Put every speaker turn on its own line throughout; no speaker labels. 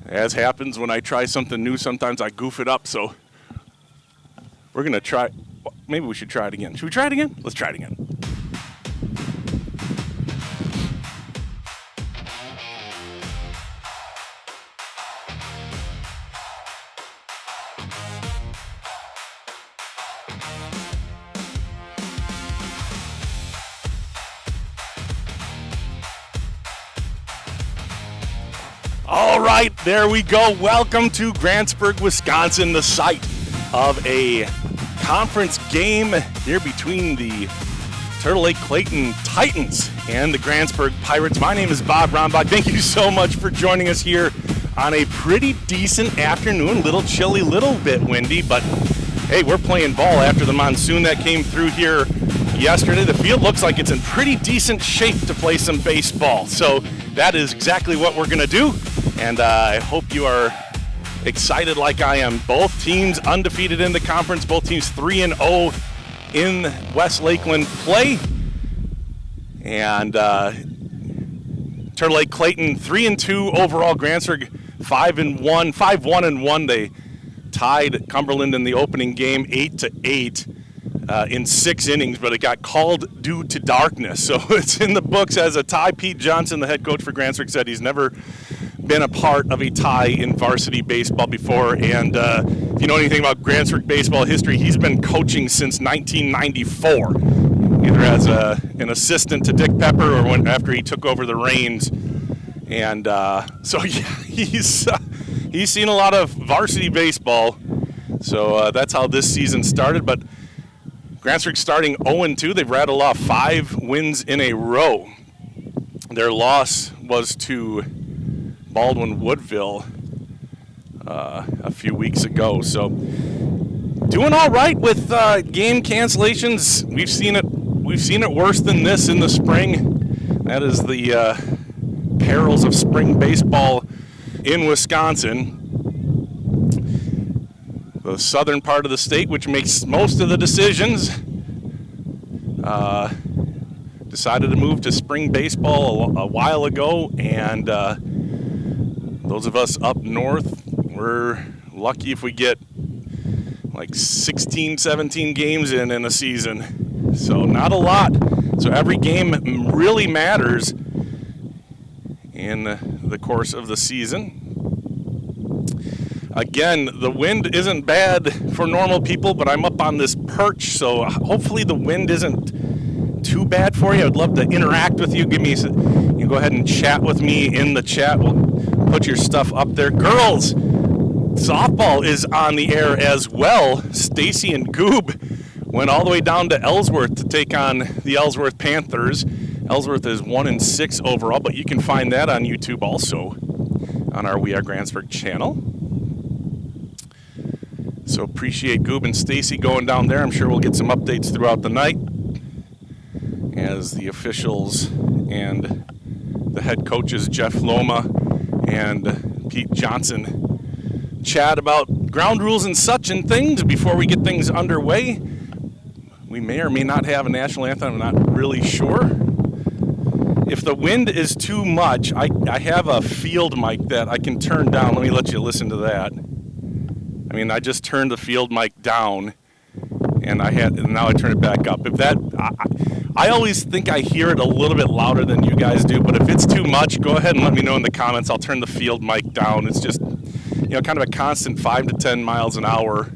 As happens when I try something new, sometimes I goof it up, so we're going to try. Maybe we should try it again. Should we try it again? Let's try it again. All right, there we go. Welcome to Grantsburg, Wisconsin, the site of a conference game here between the Turtle Lake Clayton Titans and the Grantsburg Pirates. My name is Bob Rombach. Thank you so much for joining us here on a pretty decent afternoon. Little chilly, little bit windy, but hey, we're playing ball after the monsoon that came through here yesterday. The field looks like it's in pretty decent shape to play some baseball. So that is exactly what we're going to do. And I hope you are excited like I am. Both teams undefeated in the conference. Both teams 3-0 in West Lakeland play. And Turtle Lake Clayton 3-2 overall. Grantsburg 5-1. They tied Cumberland in the opening game 8-8 in 6 innings, but it got called due to darkness. So it's in the books as a tie. Pete Johnson, the head coach for Grantsburg, said he's never been a part of a tie in varsity baseball before, and if you know anything about Grantsburg baseball history, he's been coaching since 1994, either as an assistant to Dick Pepper or after he took over the reins. And so yeah, he's seen a lot of varsity baseball. So that's how this season started. But Grantsburg starting 0-2. They've rattled off 5 wins in a row. Their loss was to Baldwin Woodville a few weeks ago. So doing all right with game cancellations. We've seen it worse than this in the spring. That is the perils of spring baseball in Wisconsin. The southern part of the state, which makes most of the decisions, decided to move to spring baseball a while ago, and those of us up north, we're lucky if we get like 16, 17 games in a season. So not a lot. So every game really matters in the course of the season. Again, the wind isn't bad for normal people, but I'm up on this perch, so hopefully the wind isn't too bad for you. I'd love to interact with you. You can go ahead and chat with me in the chat. We'll put your stuff up there. Girls softball is on the air as well. Stacy and Goob went all the way down to Ellsworth to take on the Ellsworth Panthers. Ellsworth is 1-6 overall, but you can find that on YouTube also on our We Are Grantsburg channel. So appreciate Goob and Stacy going down there. I'm sure we'll get some updates throughout the night as the officials and the head coaches, Jeff Loma and Pete Johnson, chat about ground rules and such and things before we get things underway. We may or may not have a national anthem. I'm not really sure. If the wind is too much, I have a field mic that I can turn down. Let me let you listen to that. I mean, I just turned the field mic down, and now I turn it back up. If that, I always think I hear it a little bit louder than you guys do, but if it's too much, go ahead and let me know in the comments. I'll turn the field mic down. It's just, kind of a constant 5 to 10 miles an hour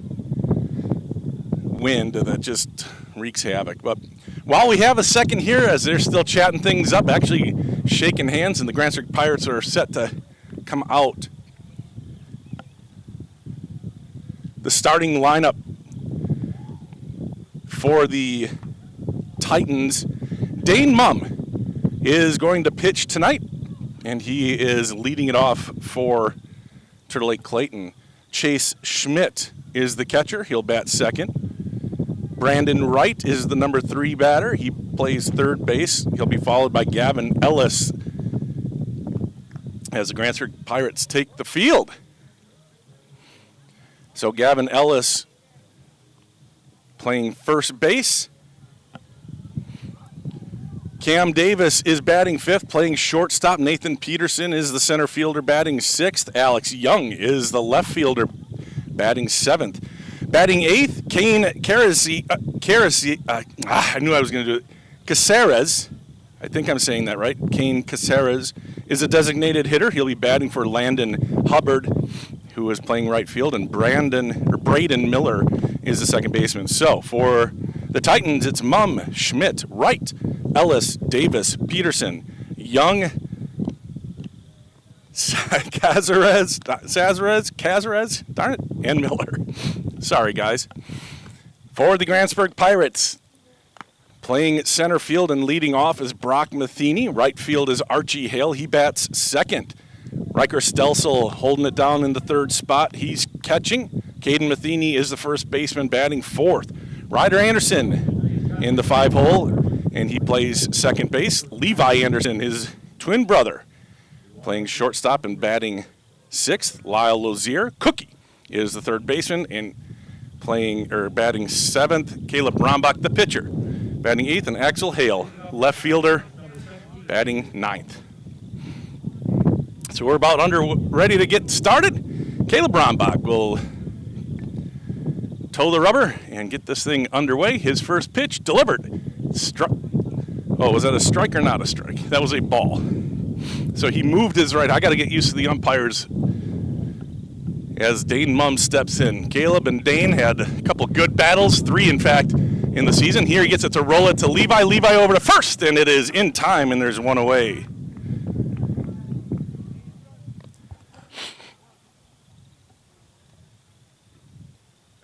wind that just wreaks havoc. But while we have a second here, as they're still chatting things up, actually shaking hands, and the Grantsburg Pirates are set to come out. The starting lineup for the Titans, Dane Mumm is going to pitch tonight, and he is leading it off for Turtle Lake Clayton. Chase Schmidt is the catcher. He'll bat second. Brandon Wright is the number 3 batter. He plays third base. He'll be followed by Gavin Ellis as the Grantsburg Pirates take the field. So Gavin Ellis playing first base. Cam Davis is batting 5th, playing shortstop. Nathan Peterson is the center fielder, batting 6th. Alex Young is the left fielder, batting 7th. Batting 8th, Kane I knew I was going to do it. Caceres, I think I'm saying that right. Kane Caceres is a designated hitter. He'll be batting for Landon Hubbard, who is playing right field, and Braden Miller is the second baseman. So for the Titans, it's Mum, Schmidt, Wright, Ellis, Davis, Peterson, Young, Cazares, darn it, and Miller. Sorry, guys. For the Grantsburg Pirates, playing center field and leading off is Brock Matheny. Right field is Archie Hale. He bats 2nd. Riker Stelsel holding it down in the 3rd spot. He's catching. Caden Matheny is the first baseman, batting 4th. Ryder Anderson in the 5-hole, and he plays second base. Levi Anderson, his twin brother, playing shortstop and batting 6th. Lyle Lozier. Cookie is the third baseman and batting 7th. Caleb Brombach, the pitcher, batting 8th, and Axel Hale, left fielder, batting 9th. So we're about ready to get started. Caleb Brombach will toe the rubber and get this thing underway. His first pitch delivered. Oh, was that a strike or not a strike? That was a ball. So he moved his right. I got to get used to the umpires as Dane Mum steps in. Caleb and Dane had a couple good battles, 3 in fact, in the season. Here he gets it to roll it to Levi. Levi over to first, and it is in time, and there's one away.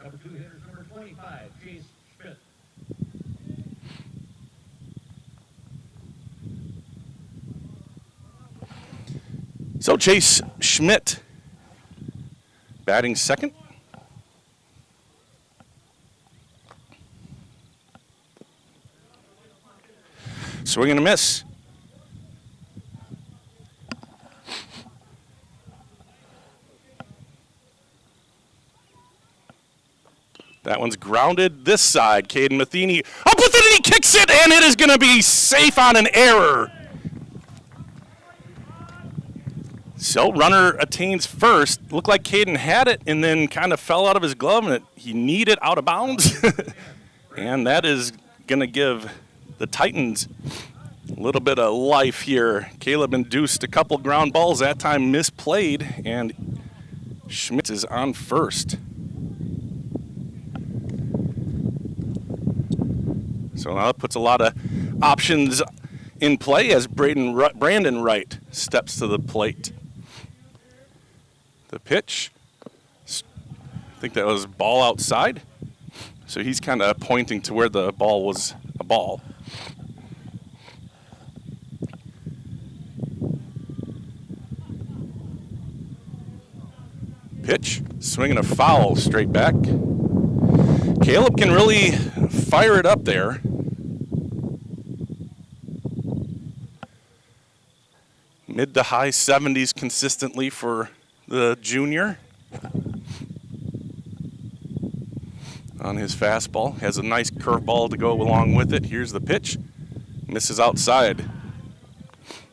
Number 2 hitter, number 25, Chase Schmidt.
So Chase Schmidt batting 2nd. Swing and a miss. That one's grounded this side. Caden Matheny up with it, and he kicks it, and it is going to be safe on an error. So runner attains first. Looked like Caden had it and then kind of fell out of his glove, and he kneed it out of bounds. And that is going to give the Titans a little bit of life here. Caleb induced a couple ground balls, that time misplayed, and Schmidt is on first. So now that puts a lot of options in play as Brandon Wright steps to the plate. The pitch, I think that was ball outside. So he's kind of pointing to where the ball was a ball. Pitch, swinging a foul straight back. Caleb can really fire it up there. Mid to high 70s consistently for the junior. On his fastball, has a nice curveball to go along with it. Here's the pitch, misses outside.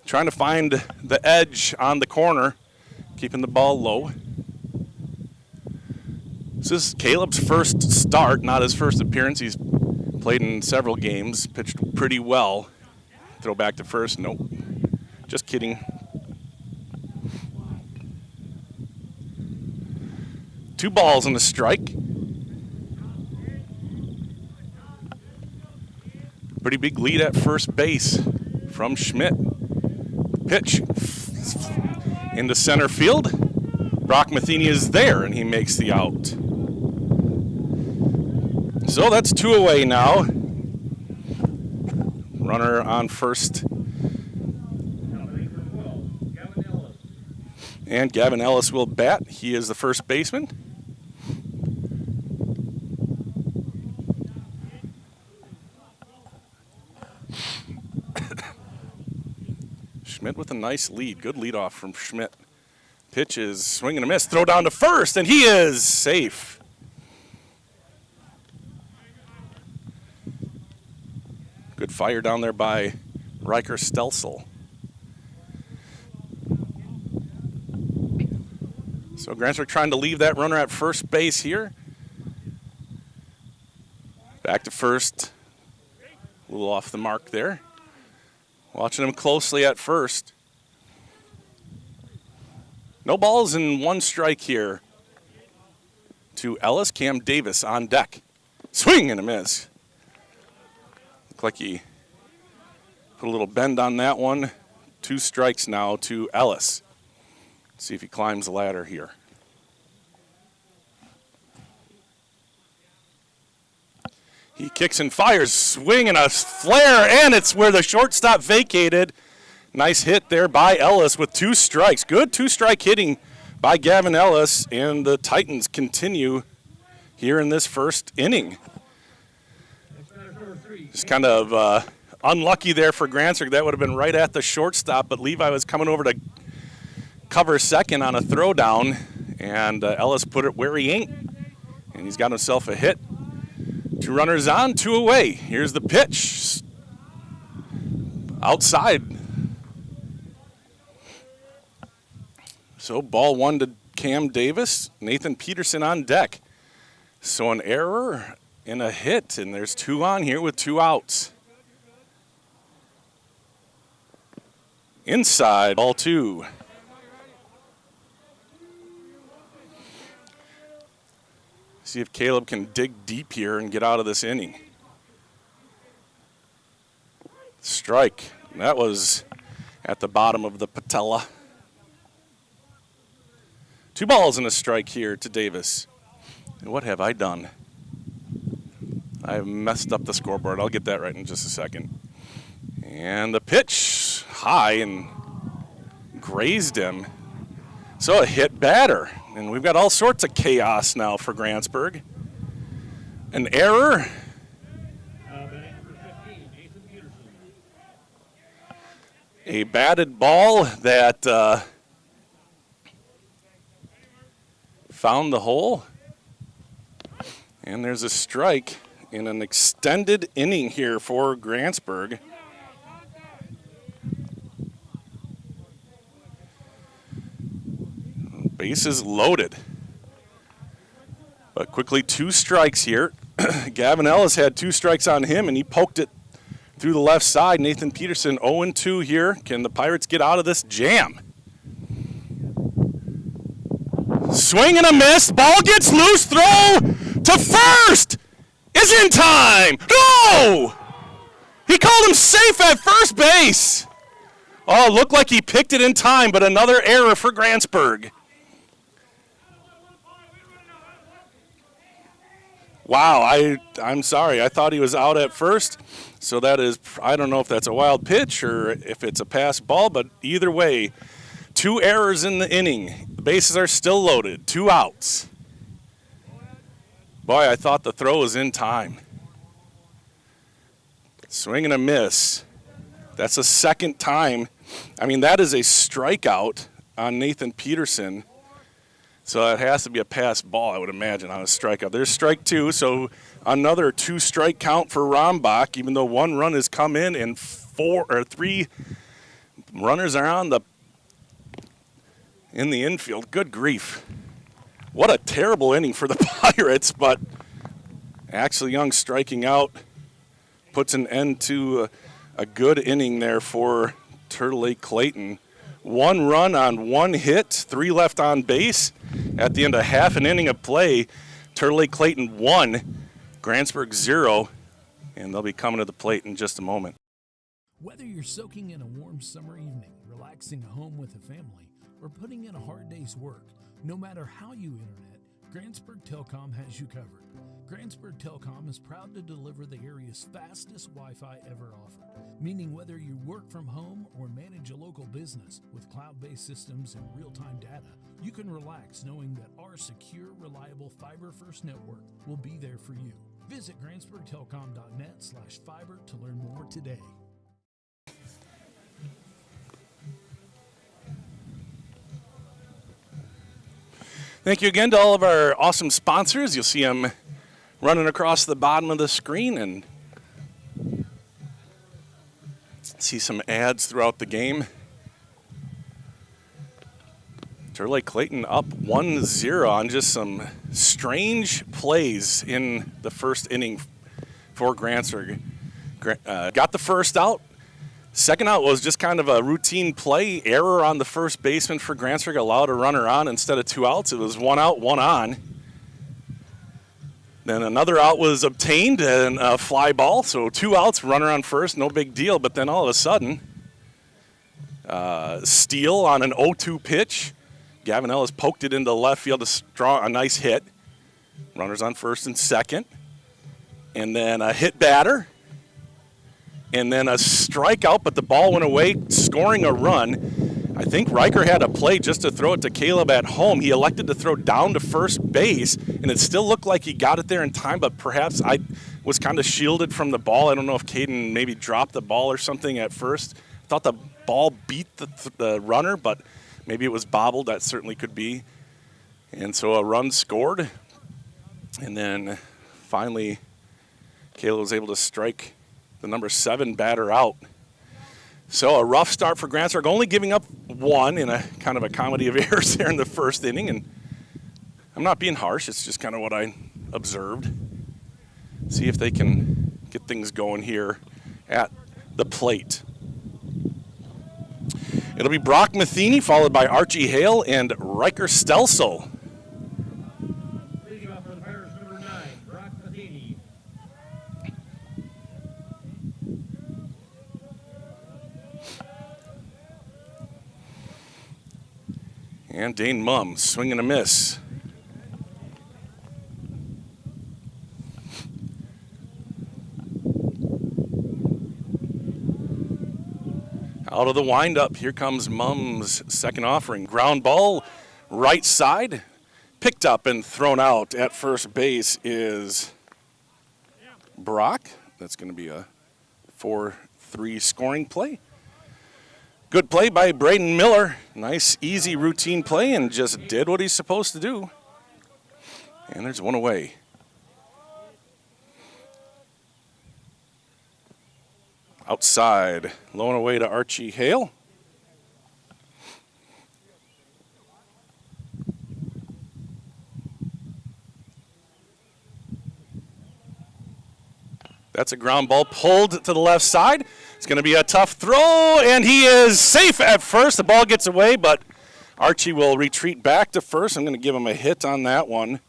Trying to find the edge on the corner, keeping the ball low. This is Caleb's first start, not his first appearance. He's played in several games, pitched pretty well. Throw back to first, nope, just kidding. Two balls and a strike. Pretty big lead at first base from Schmidt. Pitch into center field. Brock Matheny is there, and he makes the out. So that's 2 away now. Runner on first. And Gavin Ellis will bat. He is the first baseman. Schmidt with a nice lead. Good leadoff from Schmidt. Pitch is swing and a miss. Throw down to first, and he is safe. Good fire down there by Riker Stelsel. So Grantsburg trying to leave that runner at first base here. Back to first. A little off the mark there. Watching him closely at first. No balls and 1 strike here to Ellis. Cam Davis on deck. Swing and a miss. Looked like he put a little bend on that one. 2 strikes now to Ellis. See if he climbs the ladder here. He kicks and fires, swing and a flare, and it's where the shortstop vacated. Nice hit there by Ellis with 2 strikes. Good 2-strike hitting by Gavin Ellis, and the Titans continue here in this first inning. Just kind of unlucky there for Grantsburg. That would have been right at the shortstop, but Levi was coming over to cover second on a throwdown, and Ellis put it where he ain't, and he's got himself a hit. 2 runners on, 2 away. Here's the pitch. Outside. So ball 1 to Cam Davis. Nathan Peterson on deck. So an error and a hit, and there's 2 on here with 2 outs. Inside, ball 2. See if Caleb can dig deep here and get out of this inning. Strike. That was at the bottom of the patella. 2 balls and a strike here to Davis. And what have I done? I have messed up the scoreboard. I'll get that right in just a second. And the pitch high and grazed him. So a hit batter. And we've got all sorts of chaos now for Grantsburg. An error. A batted ball that found the hole. And there's a strike in an extended inning here for Grantsburg. Bases loaded. But quickly 2 strikes here. Gavin Ellis had 2 strikes on him, and he poked it through the left side. Nathan Peterson 0-2 here. Can the Pirates get out of this jam? Swing and a miss. Ball gets loose. Throw to first is in time. No! He called him safe at first base. Oh, it looked like he picked it in time, but another error for Grantsburg. Wow, I'm sorry. I thought he was out at first. So that is, I don't know if that's a wild pitch or if it's a pass ball, but either way, 2 errors in the inning. The bases are still loaded, 2 outs. Boy, I thought the throw was in time. Swing and a miss. That's the second time. I mean, that is a strikeout on Nathan Peterson. So it has to be a pass ball, I would imagine, on a strikeout. There's strike 2, so another 2-strike count for Rombach, even though 1 run has come in and 3 runners are in the infield. Good grief. What a terrible inning for the Pirates, but Axel Young striking out puts an end to a good inning there for Turtle Lake Clayton. 1 run on 1 hit, 3 left on base. At the end of half an inning of play, Turtle Lake Clayton 1, Grantsburg 0, and they'll be coming to the plate in just a moment.
Whether you're soaking in a warm summer evening, relaxing at home with a family, or putting in a hard day's work, no matter how you internet, Grantsburg Telecom has you covered. Grantsburg Telecom is proud to deliver the area's fastest Wi-Fi ever offered, meaning whether you work from home or manage a local business with cloud-based systems and real-time data, you can relax knowing that our secure, reliable fiber-first network will be there for you. Visit grantsburgtelecom.net/fiber to learn more today.
Thank you again to all of our awesome sponsors. You'll see them running across the bottom of the screen, and See some ads throughout the game. Turley Clayton up 1-0 on just some strange plays in the first inning for Grantsburg. Got the first out. Second out was just kind of a routine play. Error on the first baseman for Grantsburg, allowed a runner on instead of 2 outs. It was 1 out, 1 on. Then another out was obtained and a fly ball. So 2 outs, runner on first, no big deal. But then all of a sudden, steal on an 0-2 pitch. Gavin Ellis poked it into left field to draw a nice hit. Runners on first and second. And then a hit batter. And then a strikeout, but the ball went away, scoring a run. I think Riker had a play just to throw it to Caleb at home. He elected to throw down to first base, and it still looked like he got it there in time, but perhaps I was kind of shielded from the ball. I don't know if Caden maybe dropped the ball or something at first. I thought the ball beat the runner, but maybe it was bobbled. That certainly could be. And so a run scored, and then finally Caleb was able to strike the number 7 batter out. So a rough start for Grantsburg, only giving up 1 in a kind of a comedy of errors there in the first inning. And I'm not being harsh, it's just kind of what I observed. See if they can get things going here at the plate. It'll be Brock Matheny, followed by Archie Hale and Riker Stelsel.
Leading off for the Pirates, number 9, Brock Matheny.
And Dane Mumm, swing and a miss. Out of the windup, here comes Mumm's second offering. Ground ball, right side, picked up and thrown out at first base is Brock. That's going to be a 4-3 scoring play. Good play by Braden Miller. Nice, easy routine play and just did what he's supposed to do. And there's one away. Outside, low and away to Archie Hale. That's a ground ball pulled to the left side. It's going to be a tough throw, and he is safe at first. The ball gets away, but Archie will retreat back to first. I'm going to give him a hit on that one.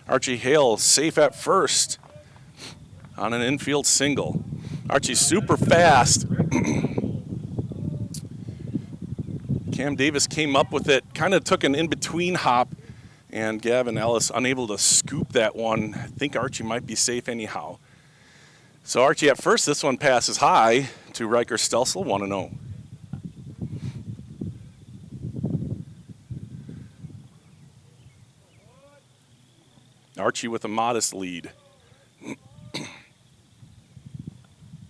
Archie Hale safe at first on an infield single. Archie's super fast. Cam Davis came up with it, kind of took an in-between hop, and Gavin Ellis unable to scoop that one. I think Archie might be safe anyhow. So Archie at first, this one passes high to Riker Stelsel, 1-0. Archie with a modest lead.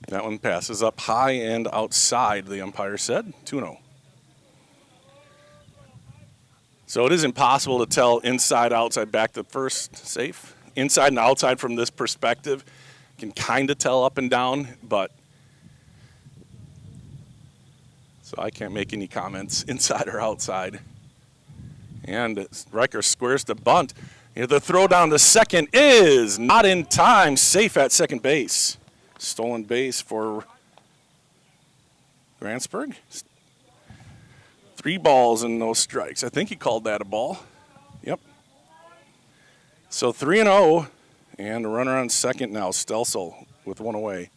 That one passes up high and outside, the umpire said, 2-0. So it is impossible to tell inside, outside, back to first, safe. Inside and outside from this perspective. Can kind of tell up and down, but so I can't make any comments inside or outside. And Riker squares the bunt. The throw down to second is not in time. Safe at second base. Stolen base for Grantsburg. 3 balls and no strikes. I think he called that a ball. Yep. So 3-0. And a runner on second now, Stelsel with one away.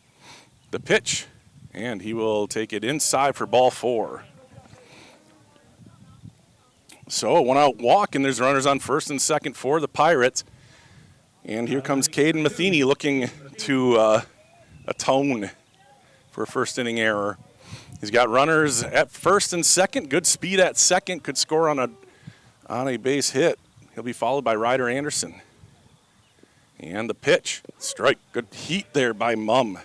The pitch, and he will take it inside for ball 4. So a 1-out walk, and there's runners on first and second for the Pirates. And here comes Caden Matheny looking to atone for a first inning error. He's got runners at first and second, good speed at second, could score on a base hit. He'll be followed by Ryder Anderson. And the pitch, strike, good heat there by Mumm.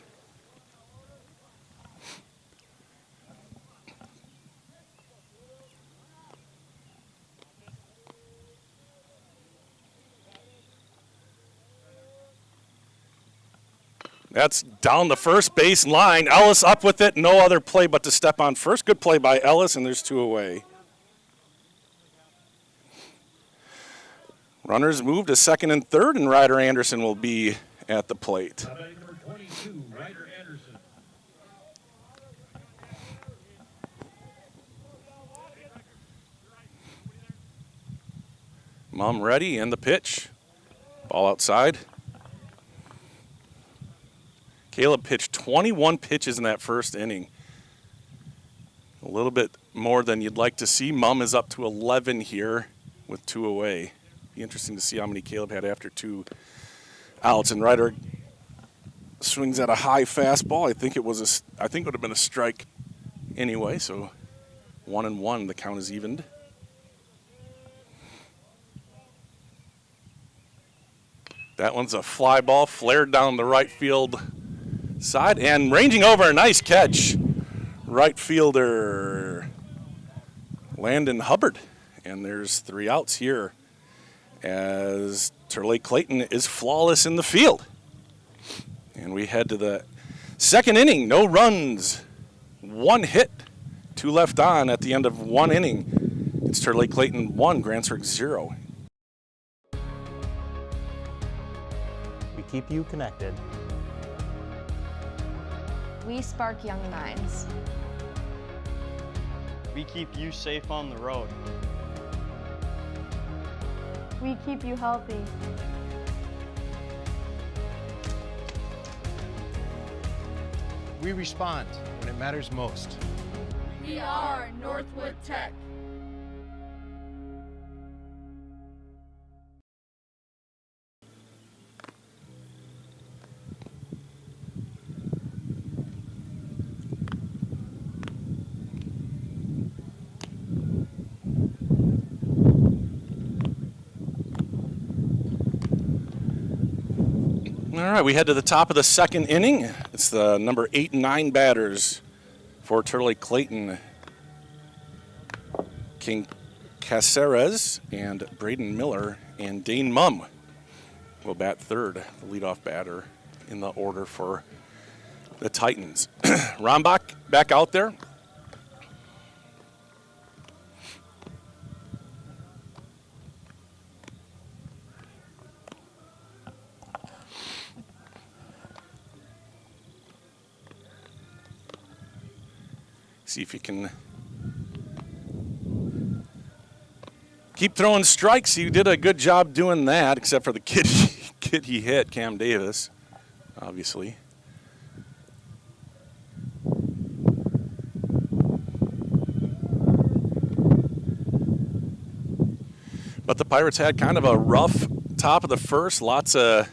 That's down the first base line. Ellis up with it. No other play but to step on first. Good play by Ellis, and there's 2 away. Runners move to second and third, and Ryder Anderson will be at the plate.
Number 22, Ryder Anderson.
Mom ready, and the pitch. Ball outside. Caleb pitched 21 pitches in that first inning. A little bit more than you'd like to see. Mum is up to 11 here with 2 away. Be interesting to see how many Caleb had after 2 outs. And Ryder swings at a high fastball. I think it would have been a strike anyway. So 1-1. The count is evened. That one's a fly ball, flared down the right field side, and ranging over, a nice catch. Right fielder Landon Hubbard. And there's 3 outs here as Turley Clayton is flawless in the field. And we head to the second inning. No runs, 1 hit, 2 left on at the end of 1 inning. It's Turley Clayton 1, Grantsburg 0.
We keep you connected.
We spark young minds.
We keep you safe on the road.
We keep you healthy.
We respond when it matters most.
We are Northwood Tech.
All right, we head to the top of the second inning. It's the number 8 and 9 batters for Turley Clayton. King Caceres and Braden Miller and Dane Mumm will bat third, the leadoff batter in the order for the Titans. Rombach back out there. See if you can keep throwing strikes. You did a good job doing that, except for the kid he hit, Cam Davis, obviously. But the Pirates had kind of a rough top of the first, lots of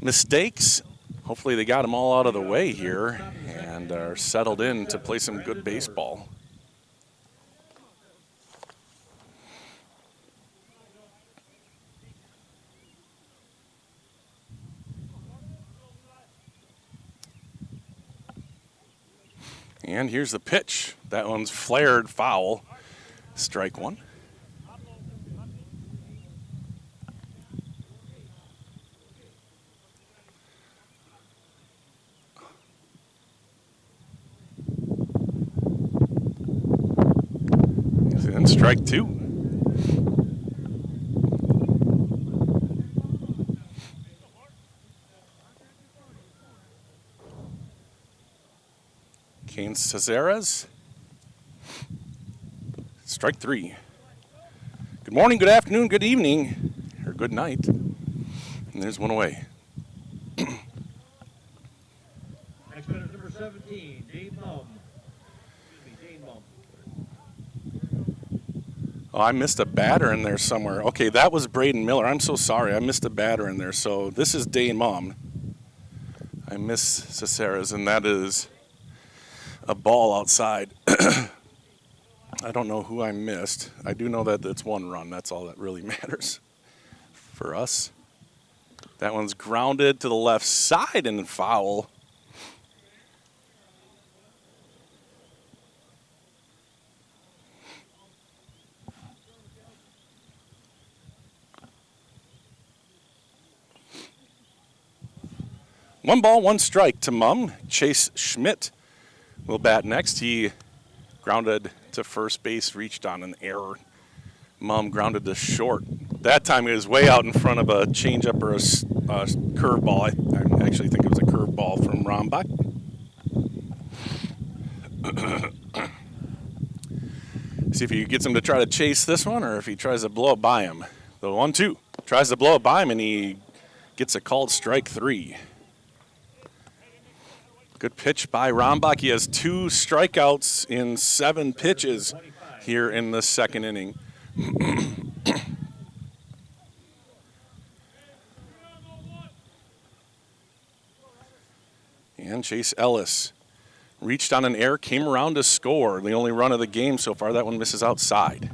mistakes. Hopefully they got them all out of the way here and are settled in to play some good baseball. And here's the pitch. That one's flared foul. Strike 1. And strike 2. Kane Caceres. Strike 3. Good morning, good afternoon, good evening, or good night. And there's one away.
Next batter is number 17, Dane Mumm. Dane Mumm.
Oh, I missed a batter in there somewhere. Okay, that was Braden Miller. I'm so sorry. I missed a batter in there. So this is Dane Mumm. I miss Caceres, and that is a ball outside. I don't know who I missed. I do know that it's 1 run. That's all that really matters for us. That one's grounded to the left side and foul. 1 ball, 1 strike to Mum. Chase Schmidt will bat next. He grounded to first base, reached on an error. Mum grounded to short. That time it was way out in front of a changeup or a curveball. I actually think it was a curveball from Rombach. See if he gets him to try to chase this one or if he tries to blow it by him. The 1-2. Tries to blow it by him and he gets a called strike 3. Good pitch by Rombach. He has 2 strikeouts in 7 pitches here in the second inning. And Chase Ellis reached on an error, came around to score. The only run of the game so far. That one misses outside.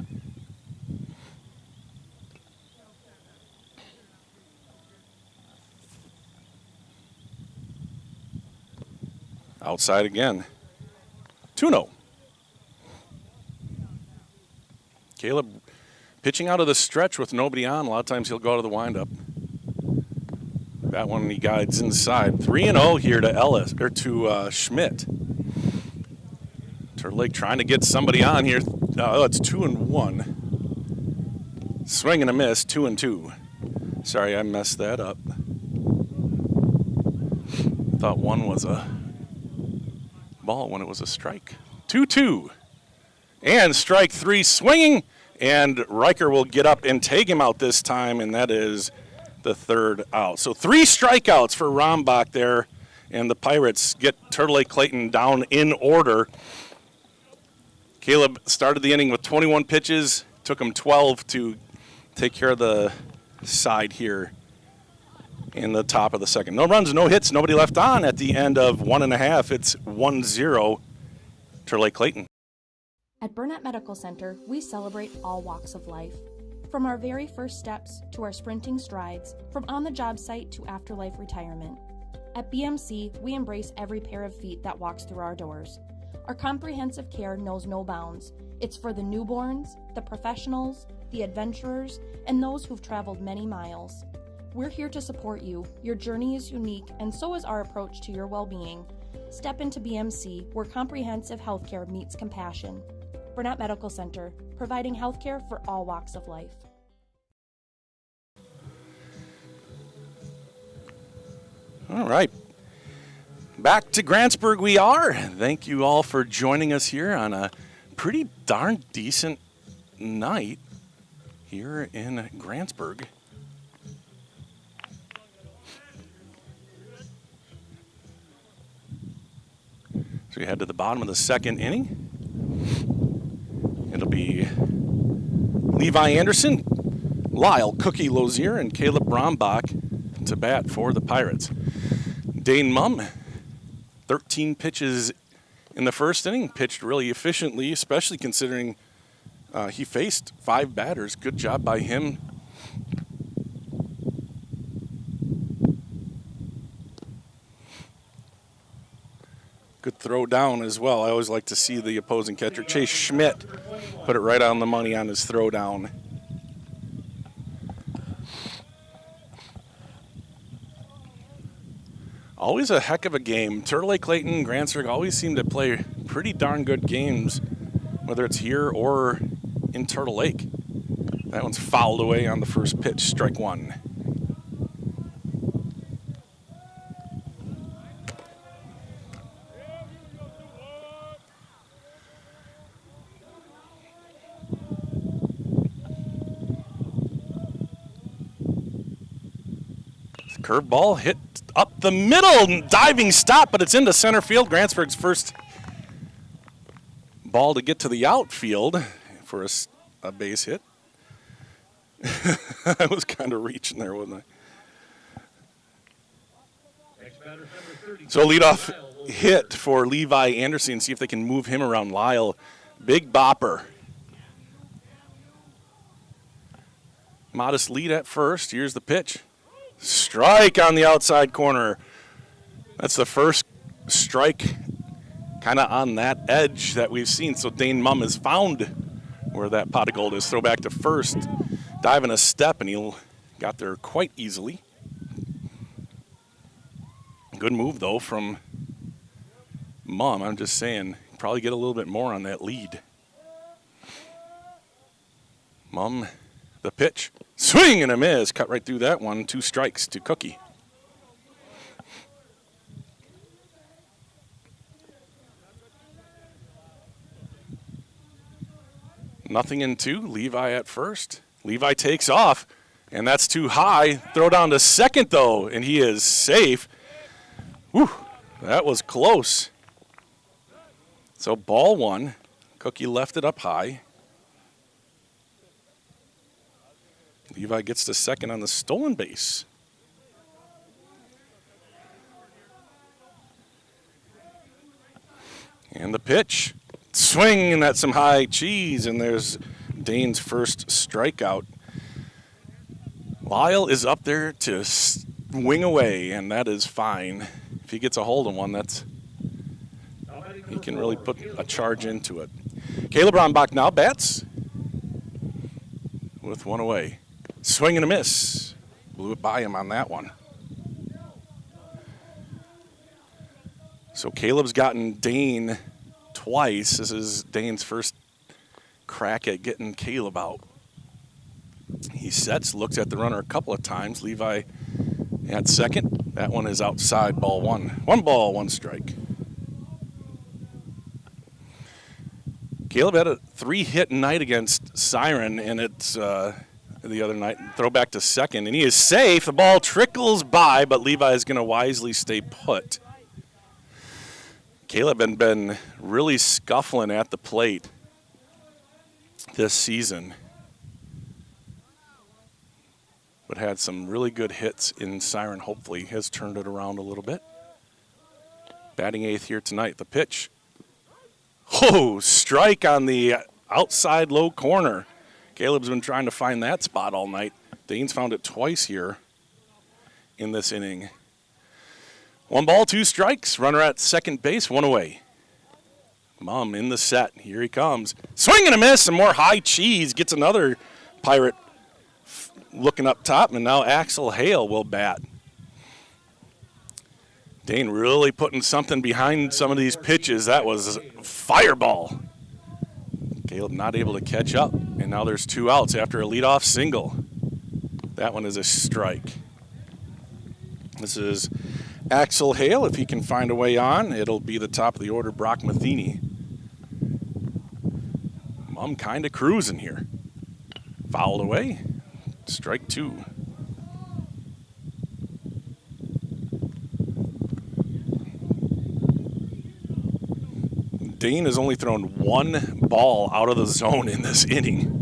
Outside again. 2-0. Caleb pitching out of the stretch with nobody on. A lot of times he'll go to the windup. That one he guides inside. 3-0 here to Ellis or to Schmidt. Turtle Lake trying to get somebody on here. It's 2-1. Swing and a miss. 2-2. Sorry, I messed that up. Thought one was a ball when it was a strike. 2-2. And strike 3 swinging. And Riker will get up and take him out this time, and that is the 3rd out. So 3 strikeouts for Rombach there, and the Pirates get Turtle Lake Clayton down in order. Caleb started the inning with 21 pitches, took him 12 to take care of the side here in the top of the second. No runs, no hits, nobody left on at the end of 1.5. It's 1-0 Turtle Lake Clayton.
At Burnett Medical Center, we celebrate all walks of life. From our very first steps to our sprinting strides, from on-the-job site to afterlife retirement. At BMC, we embrace every pair of feet that walks through our doors. Our comprehensive care knows no bounds. It's for the newborns, the professionals, the adventurers, and those who've traveled many miles. We're here to support you. Your journey is unique, and so is our approach to your well-being. Step into BMC, where comprehensive healthcare meets compassion. Burnett Medical Center, providing healthcare for all walks of life.
All right. Back to Grantsburg we are. Thank you all for joining us here on a pretty darn decent night here in Grantsburg. So we head to the bottom of the second inning. It'll be Levi Anderson, Lyle Cookie Lozier, and Caleb Rombach to bat for the Pirates. Dane Mumm, 13 pitches in the first inning, pitched really efficiently, especially considering he faced 5 batters. Good job by him. Good throw down as well. I always like to see the opposing catcher, Chase Schmidt, put it right on the money on his throw down. Always a heck of a game. Turtle Lake Clayton and Grantsburg always seem to play pretty darn good games, whether it's here or in Turtle Lake. That one's fouled away on the first pitch, strike 1. Curveball hit up the middle, diving stop, but it's into center field. Grantsburg's first ball to get to the outfield for a base hit. I was kind of reaching there, wasn't I? So leadoff hit for Levi Anderson. See if they can move him around. Lyle, big bopper. Modest lead at first. Here's the pitch. Strike on the outside corner. That's the first strike kind of on that edge that we've seen. So Dane Mumm has found where that pot of gold is. Throw back to first. Diving a step, and he'll got there quite easily. Good move, though, from Mom. I'm just saying, probably get a little bit more on that lead. Mom, the pitch. Swing and a miss. Cut right through that one. 2 strikes to Cookie. Nothing in 2. Levi at first. Levi takes off, and that's too high. Throw down to second, though, and he is safe. Whew, that was close. So ball 1. Cookie left it up high. Levi gets to second on the stolen base. And the pitch. Swing, and that's some high cheese, and there's Dane's first strikeout. Lyle is up there to swing away, and that is fine. If he gets a hold of one, he can really put a charge into it. Caleb Rombach now bats with 1 away. Swing and a miss. Blew it by him on that one. So Caleb's gotten Dane twice. This is Dane's first crack at getting Caleb out. He sets, looks at the runner a couple of times. Levi at second. That one is outside, ball 1. 1 ball, 1 strike. Caleb had a 3-hit night against Siren, and it's the other night. Throw back to second, and he is safe. The ball trickles by, but Levi is going to wisely stay put. Caleb had been really scuffling at the plate this season, but had some really good hits in Siren. Hopefully has turned it around a little bit. Batting 8th here tonight. The pitch. Oh, strike on the outside low corner. Caleb's been trying to find that spot all night. Dane's found it twice here in this inning. 1 ball, 2 strikes. Runner at second base, 1 away. Mom in the set. Here he comes. Swing and a miss, and more high cheese. Gets another Pirate looking up top, and now Axel Hale will bat. Dane really putting something behind some of these pitches. That was fireball. Caleb not able to catch up, and now there's 2 outs after a leadoff single. That one is a strike. This is Axel Hale. If he can find a way on, it'll be the top of the order, Brock Matheny. Mom kind of cruising here. Fouled away. Strike 2. Dane has only thrown 1 ball out of the zone in this inning.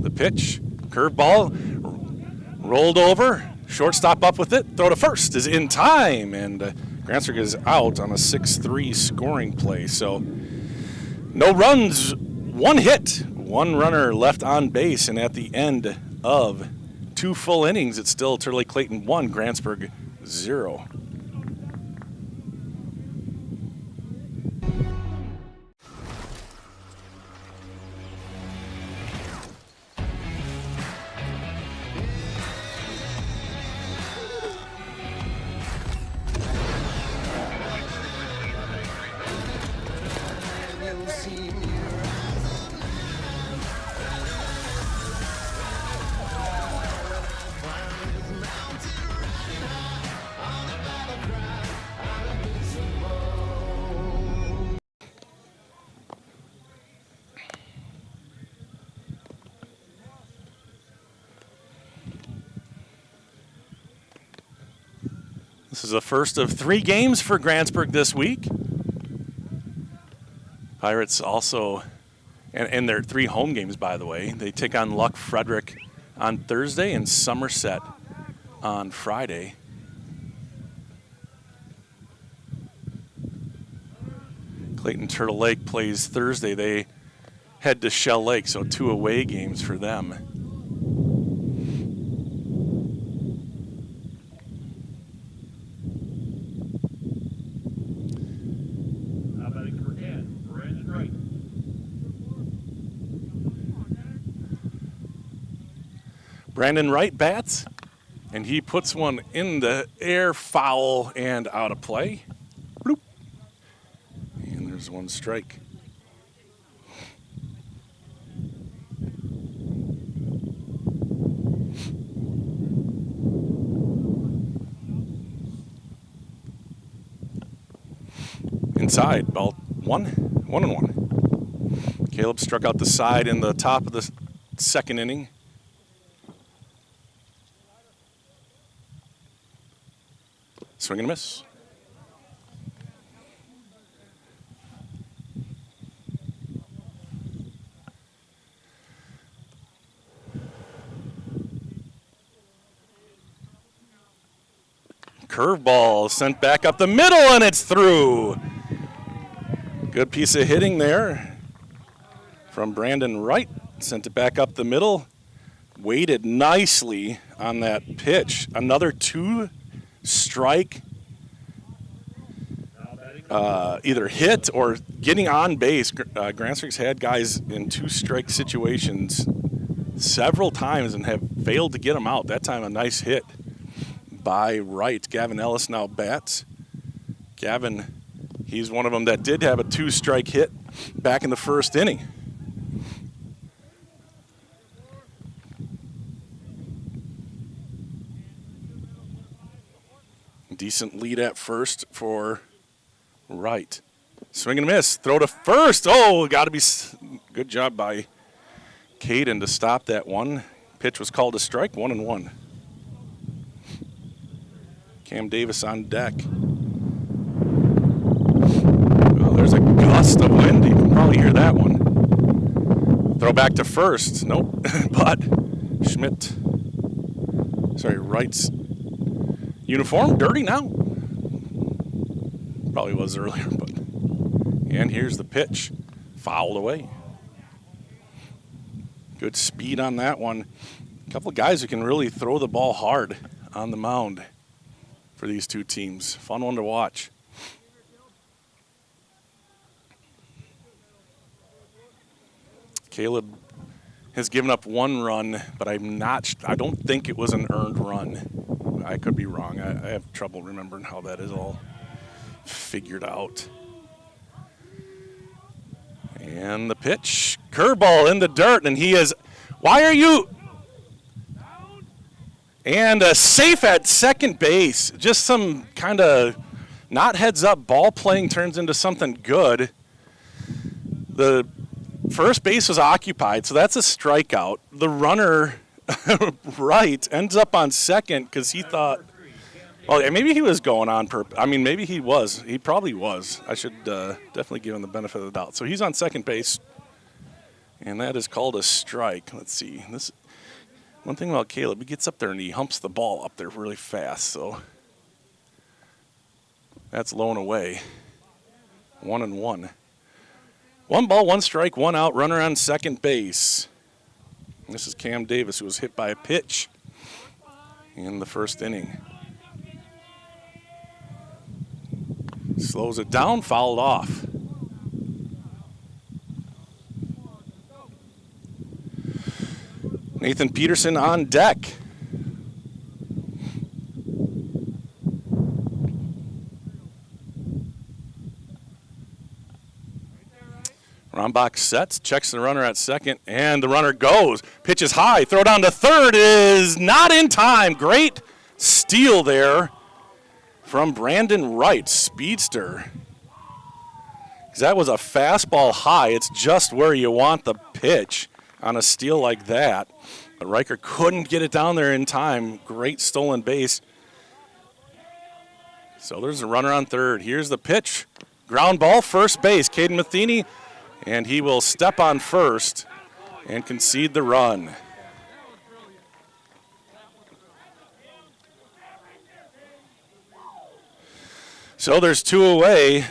The pitch, curveball, rolled over, shortstop up with it, throw to first is in time, and Grantsburg is out on a 6-3 scoring play. So no runs, 1 hit, 1 runner left on base, and at the end of 2 full innings, it's still Turtle Lake Clayton 1, Grantsburg 0. This is the first of 3 games for Grantsburg this week. Pirates also, and their 3 home games, by the way. They take on Luck Frederick on Thursday and Somerset on Friday. Clayton Turtle Lake plays Thursday. They head to Shell Lake, so 2 away games for them. Brandon Wright bats. And he puts one in the air, foul, and out of play. Bloop. And there's one strike. Inside, ball 1-1. Caleb struck out the side in the top of the second inning. Swing and a miss. Curveball sent back up the middle, and it's through. Good piece of hitting there from Brandon Wright. Sent it back up the middle. Waited nicely on that pitch. Another 2-strike, either hit or getting on base. Grantsburg's had guys in 2-strike situations several times and have failed to get them out. That time a nice hit by Wright. Gavin Ellis now bats. Gavin, he's one of them that did have a 2-strike hit back in the first inning. Decent lead at first for Wright. Swing and a miss. Throw to first. Oh, got to be good job by Clayton to stop that one. Pitch was called a strike. 1-1. Cam Davis on deck. Well, there's a gust of wind. You can probably hear that one. Throw back to first. Nope. But Wright's uniform dirty now. Probably was earlier, but. And here's the pitch. Fouled away. Good speed on that one. A couple of guys who can really throw the ball hard on the mound for these two teams. Fun one to watch. Caleb has given up 1 run, but I don't think it was an earned run. I could be wrong. I have trouble remembering how that is all figured out. And the pitch, curveball in the dirt, and he is, why are you? And safe at second base. Just some kind of not heads up ball playing turns into something good. The first base was occupied, so that's a strikeout. The runner, Wright, ends up on second because he thought, well, maybe he was going on purpose. I mean, maybe he was. He probably was. I should definitely give him the benefit of the doubt. So he's on second base, and that is called a strike. Let's see. One thing about Caleb, he gets up there and he humps the ball up there really fast. So that's low and away. 1-1. 1 ball, 1 strike, 1 out. Runner on second base. This is Cam Davis, who was hit by a pitch in the first inning. Slows it down, fouled off. Nathan Peterson on deck. Rombach sets, checks the runner at second, and the runner goes. Pitch is high, throw down to third is not in time. Great steal there from Brandon Wright, speedster. That was a fastball high. It's just where you want the pitch on a steal like that. But Riker couldn't get it down there in time. Great stolen base. So there's a runner on third. Here's the pitch. Ground ball, first base, Caden Matheny. And he will step on first and concede the run. So there's 2 away.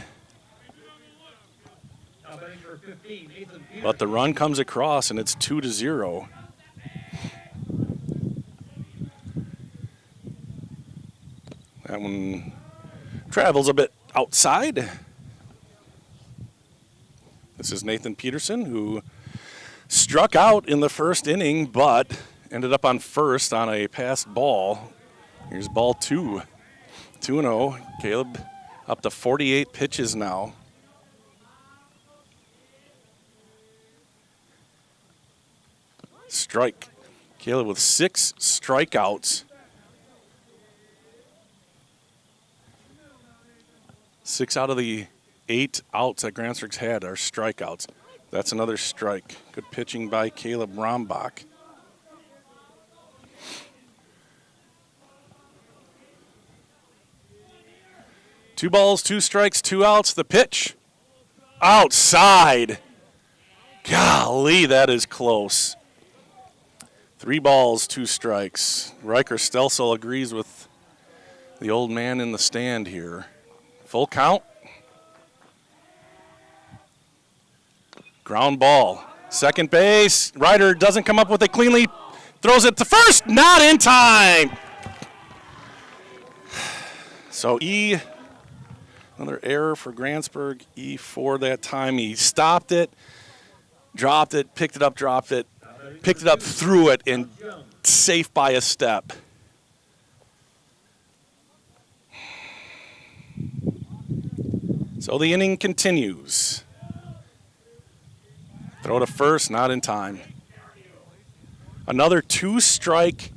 But the run comes across, and it's 2-0. That one travels a bit outside. This is Nathan Peterson, who struck out in the first inning, but ended up on first on a passed ball. Here's ball 2. 2-0. Caleb up to 48 pitches now. Strike. Caleb with 6 strikeouts. 6 out of the 8 outs that Grantsburg's had are strikeouts. That's another strike. Good pitching by Caleb Rombach. Two balls, 2 strikes, 2 outs. The pitch. Outside. Golly, that is close. 3 balls, 2 strikes. Riker Stelsel agrees with the old man in the stand here. Full count. Ground ball. Second base. Ryder doesn't come up with it cleanly. Throws it to first. Not in time. So another error for Grantsburg. E4 that time. He stopped it, dropped it, picked it up, dropped it, picked it up, threw it, and safe by a step. So the inning continues. Throw to first, not in time. Another 2-strike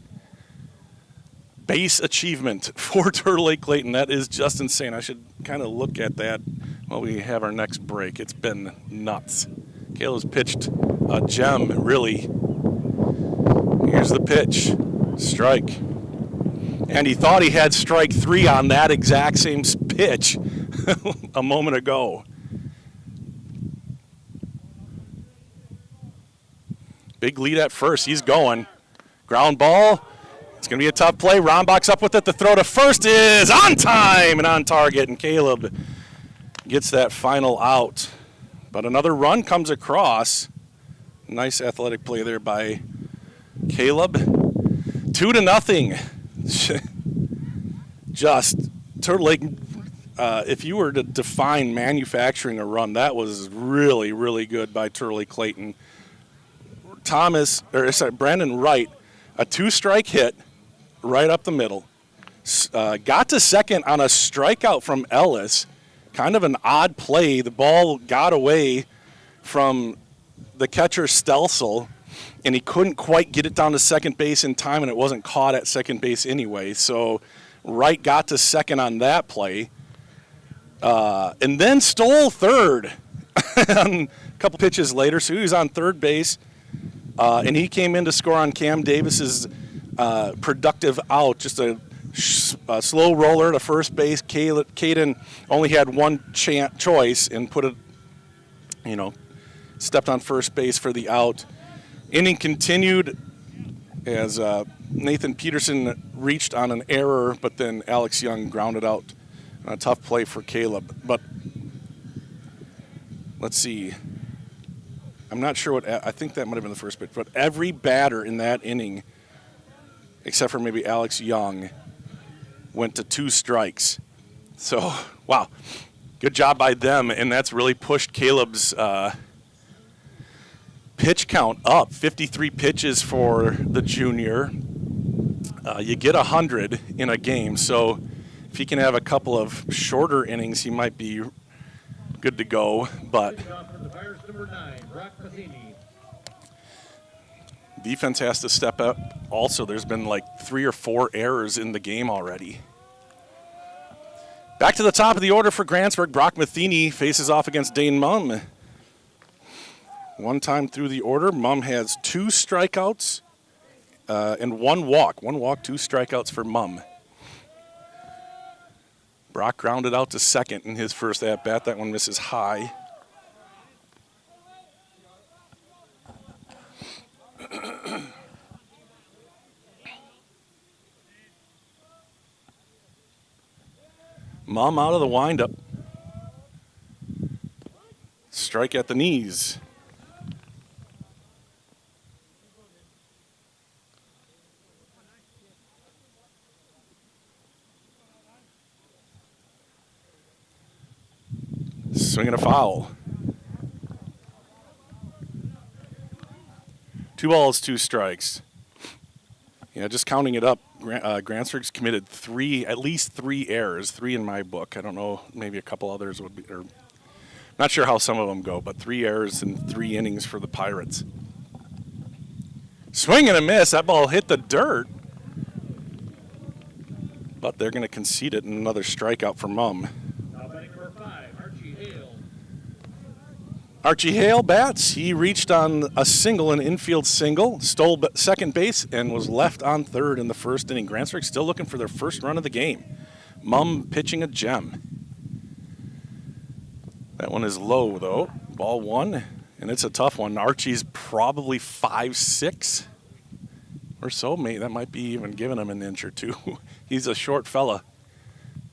base achievement for Turtle Lake Clayton. That is just insane. I should kind of look at that while we have our next break. It's been nuts. Caleb's pitched a gem, really. Here's the pitch. Strike. And he thought he had strike 3 on that exact same pitch a moment ago. Big lead at first. He's going. Ground ball. It's going to be a tough play. Rombach's up with it. The throw to first is on time and on target. And Caleb gets that final out. But another run comes across. Nice athletic play there by Caleb. 2-0. Just Turtle Lake, if you were to define manufacturing a run, that was really, really good by Turtle Lake Clayton. Brandon Wright, a 2-strike hit right up the middle. Got to second on a strikeout from Ellis. Kind of an odd play. The ball got away from the catcher Stelsel, and he couldn't quite get it down to second base in time, and it wasn't caught at second base anyway. So Wright got to second on that play, and then stole third a couple pitches later. So he was on third base, and he came in to score on Cam Davis's productive out, just a slow roller to first base. Caden only had one choice and put it, stepped on first base for the out. Inning continued as Nathan Peterson reached on an error, but then Alex Young grounded out on a tough play for Caleb. But let's see. I'm not sure I think that might have been the first pitch, but every batter in that inning, except for maybe Alex Young, went to 2 strikes. So, wow, good job by them, and that's really pushed Caleb's pitch count up. 53 pitches for the junior. You get 100 in a game, so if he can have a couple of shorter innings, he might be good to go. But defense has to step up. Also, there's been like 3 or 4 errors in the game already. Back to the top of the order for Grantsburg. Brock Matheny faces off against Dane Mumm. One time through the order, Mumm has 2 strikeouts and 1 walk. 1 walk, 2 strikeouts for Mumm. Brock grounded out to second in his first at-bat. That one misses high. Mumm out of the windup. Strike at the knees. Swinging a foul. 2 balls, 2 strikes. Yeah, just counting it up, Grantsburg's committed at least three errors, 3 in my book. I don't know, maybe a couple others would be, or not sure how some of them go, but 3 errors in 3 innings for the Pirates. Swing and a miss. That ball hit the dirt. But they're going to concede it, and another strikeout for Mum.
Now batting number 5, Archie Hale.
Archie Hale bats. He reached on a single, an infield single, stole second base, and was left on third in the first inning. Grantsburg still looking for their first run of the game. Mum pitching a gem. That one is low, though. Ball 1, and it's a tough one. Archie's probably 5'6" or so. Maybe that might be even giving him an inch or two. He's a short fella.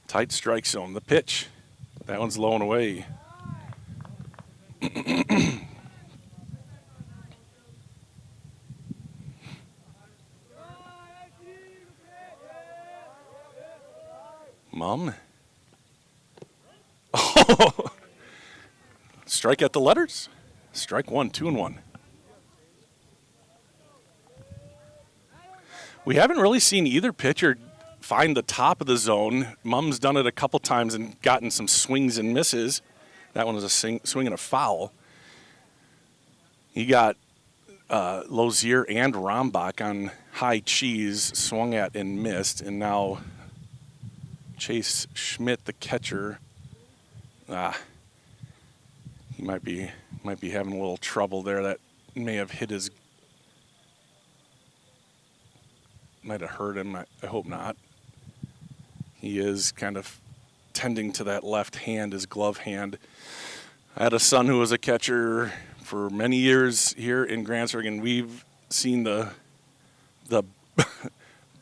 Tight strike zone. The pitch. That one's low and away. Mum. Oh! Strike at the letters. Strike 1, 2-1. We haven't really seen either pitcher find the top of the zone. Mum's done it a couple times and gotten some swings and misses. That one was a swing and a foul. He got Lozier and Rombach on high cheese, swung at and missed, and now Chase Schmidt, the catcher, he might be having a little trouble there. That may have hit his, might have hurt him. I hope not. He is kind of tending to that left hand, his glove hand. I had a son who was a catcher for many years here in Grantsburg, and we've seen the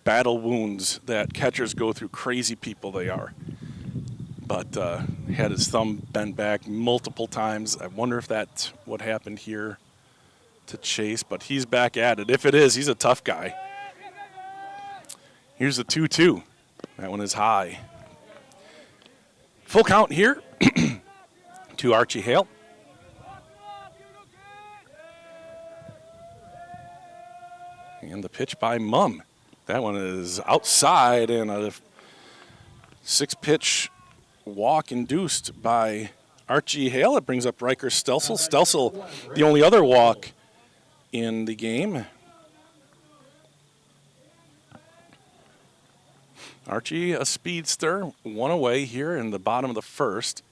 battle wounds that catchers go through. Crazy people they are. But had his thumb bent back multiple times. I wonder if that's what happened here to Chase, but he's back at it. If it is, he's a tough guy. Here's the 2-2. That one is high. Full count here to Archie Hale. And the pitch by Mum. That one is outside, and a 6-pitch walk induced by Archie Hale. It brings up Riker Stelsel. Stelsel, the only other walk in the game. Archie, a speedster, 1 away here in the bottom of the first.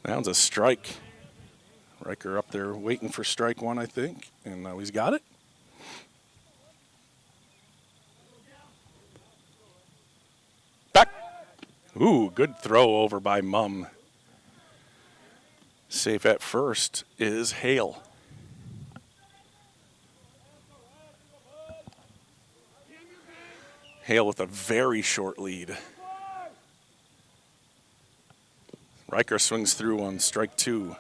That one's a strike. Riker up there waiting for strike 1, I think, and now he's got it. Back. Ooh, good throw over by Mum. Safe at first is Hale. Hale with a very short lead. Riker swings through on strike 2.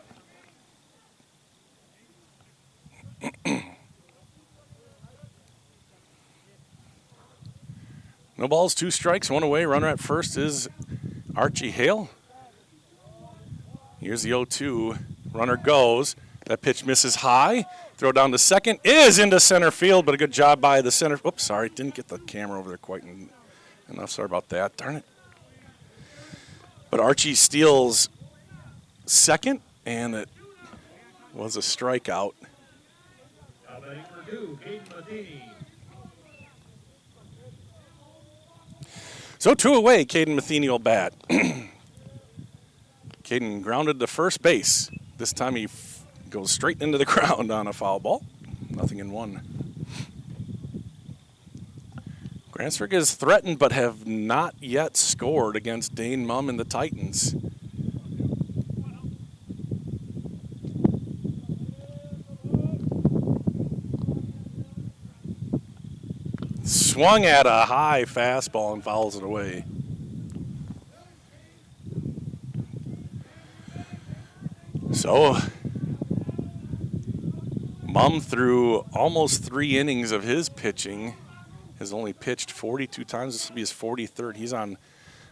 No balls, 2 strikes, 1 away. Runner at first is Archie Hale. Here's the 0-2. Runner goes. That pitch misses high. Throw down to second is into center field, but a good job by the center. Oops, sorry, didn't get the camera over there quite enough. Sorry about that. Darn it. But Archie steals second, and it was a strikeout.
Now batting number 2, Clayton Matheny.
So 2 away, Caden Matheny will bat. Caden grounded to first base. This time he goes straight into the ground on a foul ball. Nothing in 1. Grantsburg is threatened but have not yet scored against Dane Mum and the Titans. Swung at a high fastball and fouls it away. So, Mum through almost 3 innings of his pitching has only pitched 42 times. This will be his 43rd. He's on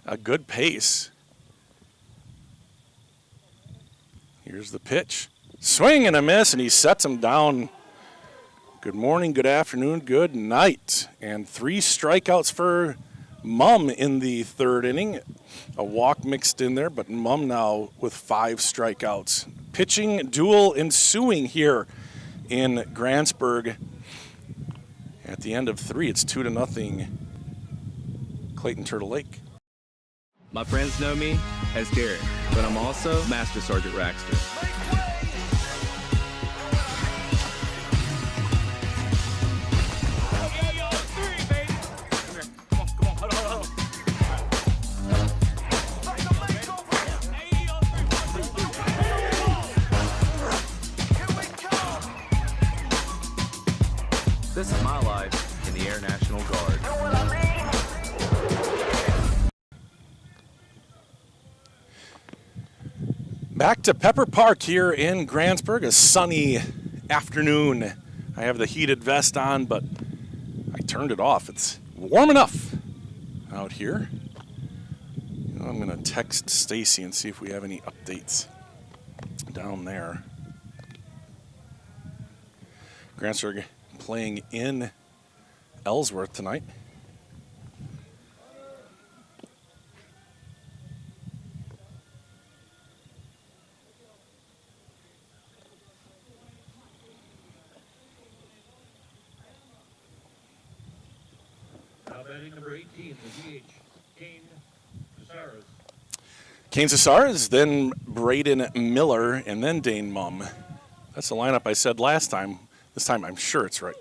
a good pace. Here's the pitch. Swing and a miss, and he sets him down Good morning, good afternoon, good night. And 3 strikeouts for Mum in the 3rd inning. A walk mixed in there, but Mum now with 5 strikeouts. Pitching duel ensuing here in Grantsburg. At the end of 3, it's 2-0 Clayton Turtle Lake.
My friends know me as Derek, but I'm also Master Sergeant Raxter. This is my life in the Air National Guard.
Back to Pepper Park here in Grantsburg, a sunny afternoon. I have the heated vest on, but I turned it off. It's warm enough out here. I'm going to text Stacy and see if we have any updates down there. Grantsburg playing in Ellsworth tonight.
Now batting number 18, the DH, Kane Casares.
Kane Casares, then Braden Miller, and then Dane Mum. That's the lineup I said last time. This time I'm sure it's right.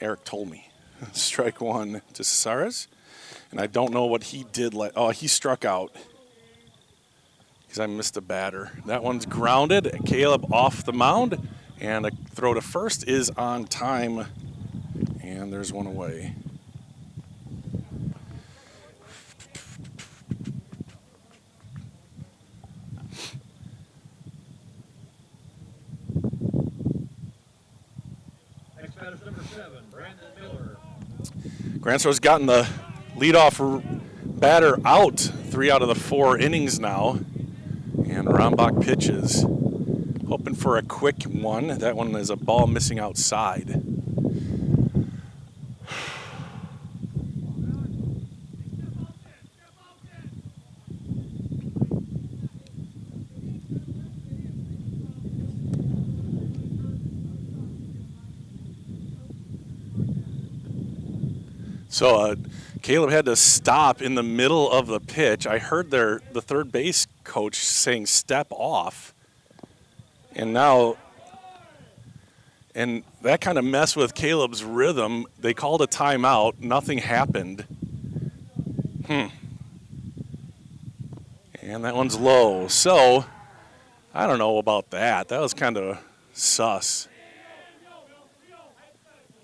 Eric told me. Strike 1 to Casares. And I don't know what he did. He struck out because I missed a batter. That one's grounded. Caleb off the mound. And a throw to first is on time. And there's one away. Grantsburg's gotten the leadoff batter out 3 out of the 4 innings now. And Rombach pitches, hoping for a quick one. That one is a ball missing outside. So Caleb had to stop in the middle of the pitch. I heard the third base coach saying step off. And that kind of messed with Caleb's rhythm. They called a timeout. Nothing happened. And that one's low. So I don't know about that. That was kind of sus.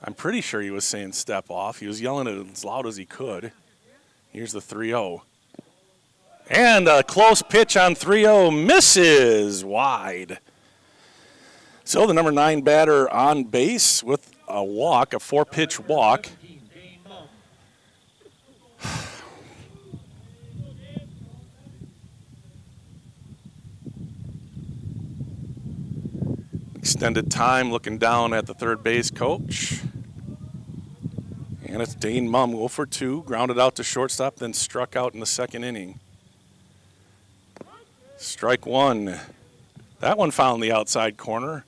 I'm pretty sure he was saying step off. He was yelling it as loud as he could. Here's the 3-0. And a close pitch on 3-0 misses wide. So the number 9 batter on base with a walk, a 4-pitch walk. Extended time looking down at the third base coach. And it's Dane Mum, 0 for 2, grounded out to shortstop, then struck out in the 2nd inning. Strike 1. That one found the outside corner.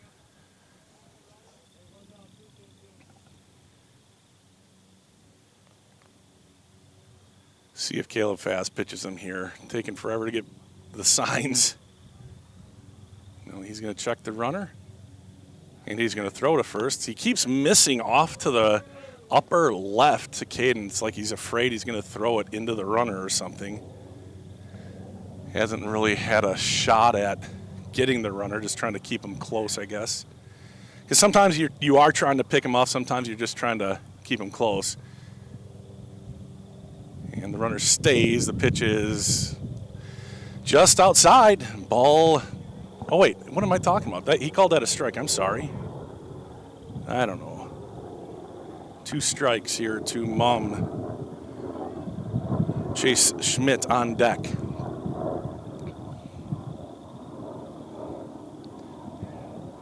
See if Caleb Fast pitches him here. Taking forever to get the signs. No, he's going to check the runner. And he's going to throw to first. He keeps missing off to the upper left to Caden. It's like he's afraid he's going to throw it into the runner or something. He hasn't really had a shot at getting the runner, just trying to keep him close, I guess. Because sometimes you are trying to pick him off, sometimes you're just trying to keep him close. And the runner stays. The pitch is just outside. Ball. Oh, wait. What am I talking about? He called that a strike. I'm sorry. I don't know. 2 strikes here to Mum. Chase Schmidt on deck.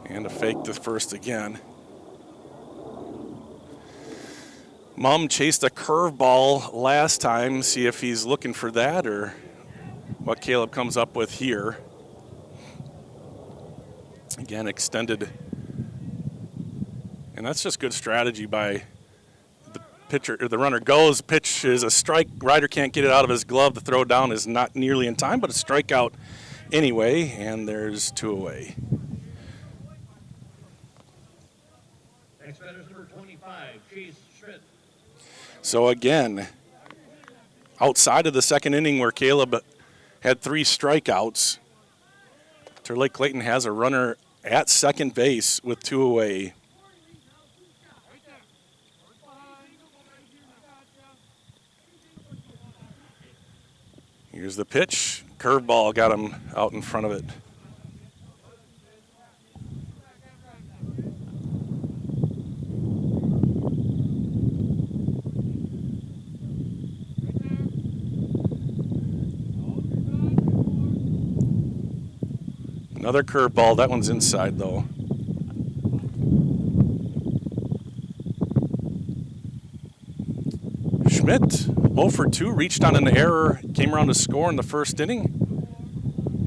And a fake to first again. Mum chased a curveball last time. See if he's looking for that or what Caleb comes up with here. Again, extended. And that's just good strategy by the pitcher. Or the runner goes, pitch is a strike. Rider can't get it out of his glove. The throw down is not nearly in time, but a strikeout anyway. And there's 2 away.
Next batter is number 25, Chase Schmidt.
So again, outside of the second inning where Caleb had 3 strikeouts, Lake Clayton has a runner at second base with 2 away. Here's the pitch. Curveball got him out in front of it. Another curveball. That one's inside, though. Schmidt, 0 for 2, reached on an error, came around to score in the first inning,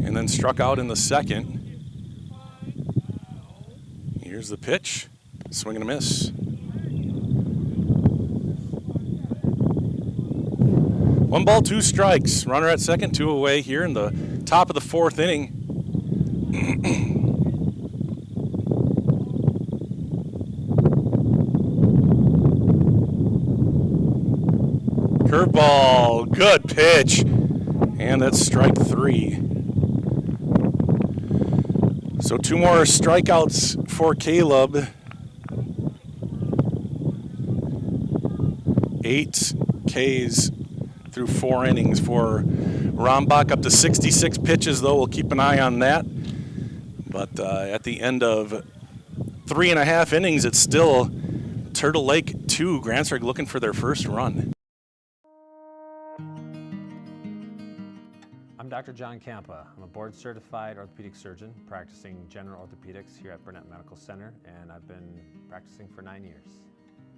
and then struck out in the second. Here's the pitch. Swing and a miss. 1 ball, 2 strikes. Runner at second, 2 away here in the top of the 4th inning. Curveball, good pitch, and that's strike 3. So 2 more strikeouts for Caleb. 8 Ks through 4 innings for Rombach, up to 66 pitches, though. We'll keep an eye on that. But at the end of 3.5 innings, it's still Turtle Lake 2, Grantsburg looking for their first run.
I'm Dr. John Campa. I'm a board-certified orthopedic surgeon practicing general orthopedics here at Burnett Medical Center, and I've been practicing for 9 years.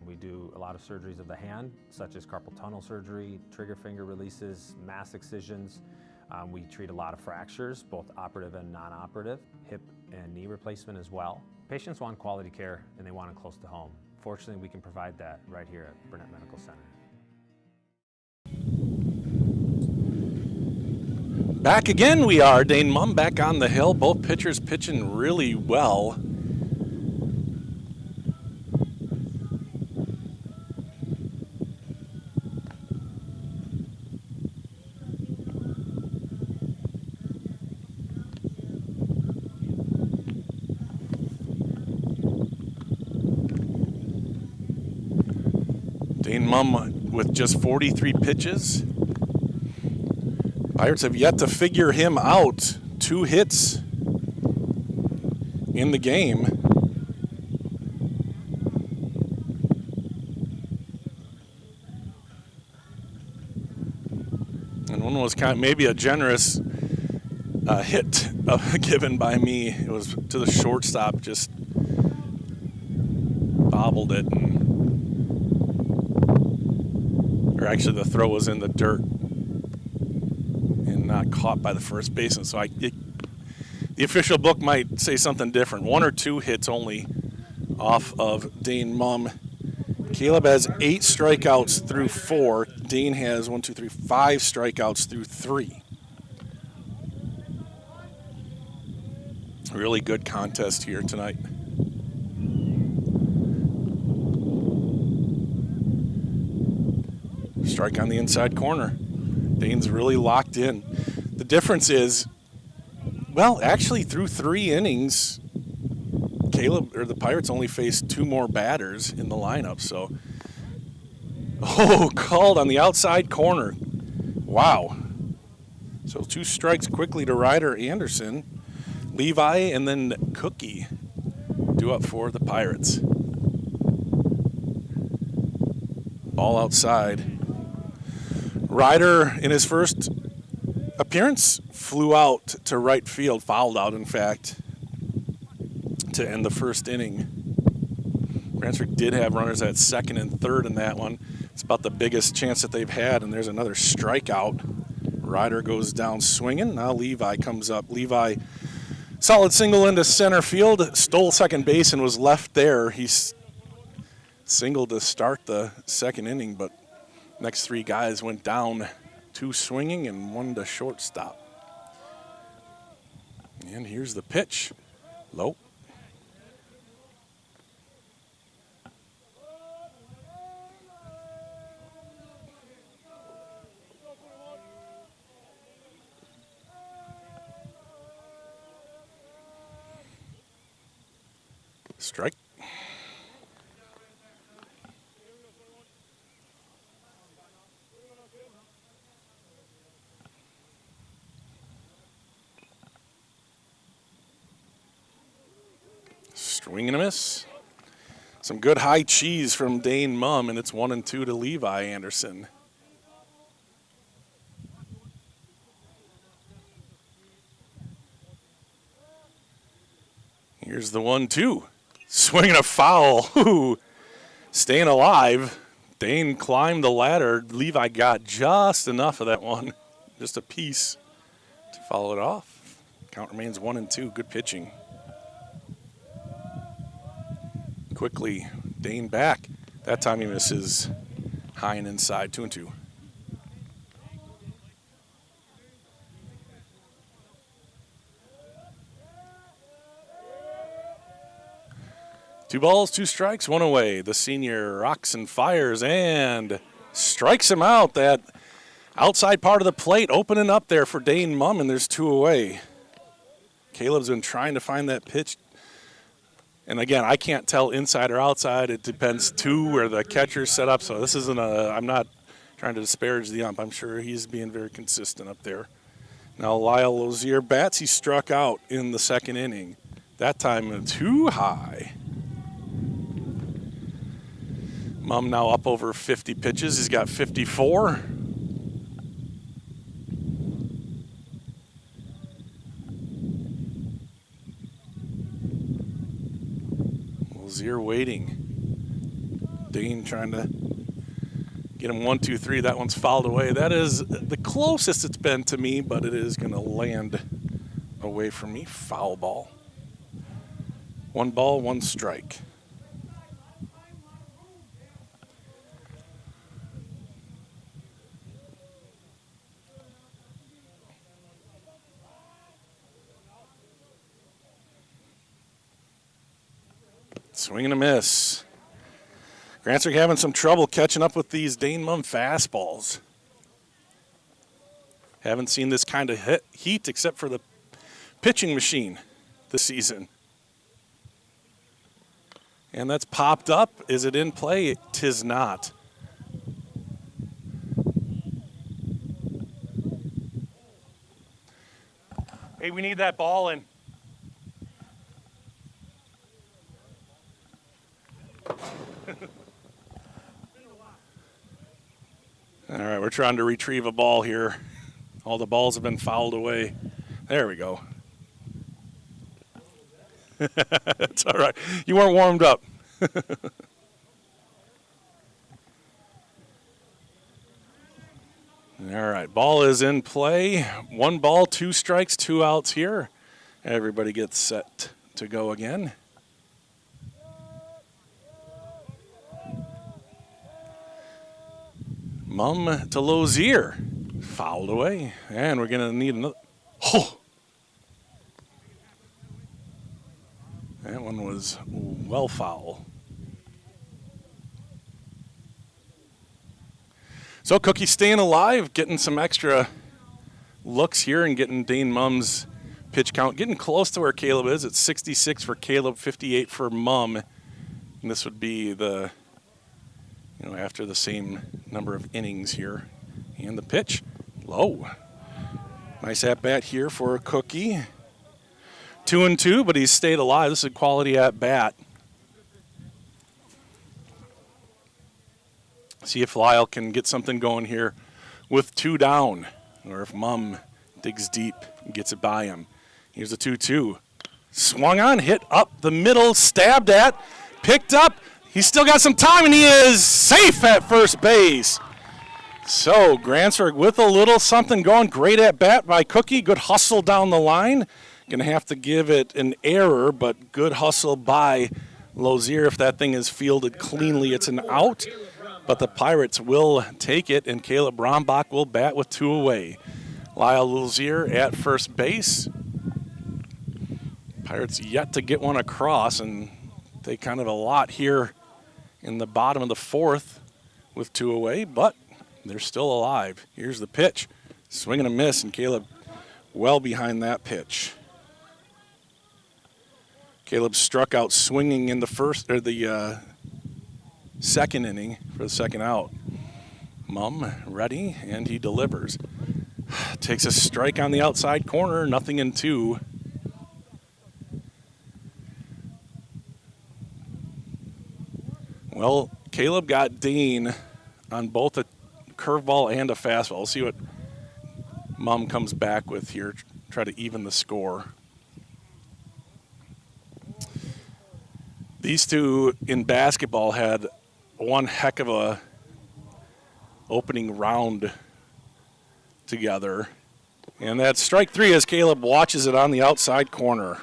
We do a lot of surgeries of the hand, such as carpal tunnel surgery, trigger finger releases, mass excisions. We treat a lot of fractures, both operative and non-operative, hip and knee replacement as well. Patients want quality care and they want it close to home. Fortunately, we can provide that right here at Burnett Medical Center.
Back again we are. Dane Mumm back on the hill. Both pitchers pitching really well. Dane Mumm with just 43 pitches. Pirates have yet to figure him out. 2 hits in the game. And one was kind of maybe a generous hit given by me. It was to the shortstop, just bobbled it. Or actually the throw was in the dirt and not caught by the first baseman. So the official book might say something different. 1 or 2 hits only off of Dane Mumm. Caleb has 8 strikeouts through 4. Dane has 5 strikeouts through 3. Really good contest here tonight. Strike on the inside corner. Dane's really locked in. The difference is, well, actually through 3 innings, the Pirates only faced 2 more batters in the lineup. So, called on the outside corner. Wow. So 2 strikes quickly to Ryder Anderson. Levi and then Cookie due up for the Pirates. Ball outside. Ryder, in his first appearance, flew out to right field, fouled out, in fact, to end the first inning. Grantsburg did have runners at second and third in that one. It's about the biggest chance that they've had, and there's another strikeout. Ryder goes down swinging. Now Levi comes up. Levi, solid single into center field, stole second base and was left there. He's singled to start the second inning, but next three guys went down, 2 swinging and 1 to shortstop. And here's the pitch. Low. Strike. Swing and a miss. Some good high cheese from Dane Mumm, and it's 1-2 to Levi Anderson. Here's the 1-2. Swinging a foul. Ooh. Staying alive. Dane climbed the ladder. Levi got just enough of that one. Just a piece to follow it off. Count remains 1-2. Good pitching. Quickly, Dane back. That time he misses high and inside, 2-2. Two balls, 2 strikes, 1 away. The senior rocks and fires and strikes him out. That outside part of the plate opening up there for Dane Mumm, and there's 2 away. Caleb's been trying to find that pitch. And again, I can't tell inside or outside. It depends too where the catcher's set up. So this isn't I'm not trying to disparage the ump. I'm sure he's being very consistent up there. Now Lyle Lozier bats. He struck out in the second inning. That time too high. Mumm now up over 50 pitches. He's got 54. Lozier waiting. Dane trying to get him 1, 2, 3. That one's fouled away. That is the closest it's been to me, but it is going to land away from me. Foul ball. 1 ball, 1 strike. Swing and a miss. Grantsburg having some trouble catching up with these Dane Mumm fastballs. Haven't seen this kind of heat except for the pitching machine this season. And that's popped up. Is it in play? 'Tis not. Hey, we need that ball in. All right, we're trying to retrieve a ball here. All the balls have been fouled away. There we go. It's all right. You weren't warmed up. All right, ball is in play. 1 ball, 2 strikes, 2 outs here. Everybody gets set to go again. Mumm to Lozier. Fouled away. And we're going to need another. Oh! That one was well foul. So Cookie staying alive, getting some extra looks here and getting Dane Mumm's pitch count. Getting close to where Caleb is. It's 66 for Caleb, 58 for Mumm. And this would be the, after the same number of innings here. And the pitch, low. Nice at-bat here for Cookie. 2-2, but he's stayed alive. This is a quality at-bat. See if Lyle can get something going here with 2 down, or if Mumm digs deep and gets it by him. Here's a 2-2. Swung on, hit up the middle, stabbed at, picked up. He's still got some time, and he is safe at first base. So Grantsburg with a little something going. Great at bat by Cookie. Good hustle down the line. Going to have to give it an error, but good hustle by Lozier. If that thing is fielded cleanly, it's an out. But the Pirates will take it, and Caleb Brombach will bat with 2 away. Lyle Lozier at first base. Pirates yet to get one across, and they kind of a lot here in the bottom of the 4th with 2 away, but they're still alive. Here's the pitch. Swing and a miss, and Caleb well behind that pitch. Caleb struck out swinging in the second inning for the second out. Mum ready, and he delivers. Takes a strike on the outside corner, nothing in 2. Well, Caleb got Dane on both a curveball and a fastball. We'll see what Mum comes back with here, try to even the score. These two in basketball had one heck of a opening round together. And that's strike 3 as Caleb watches it on the outside corner.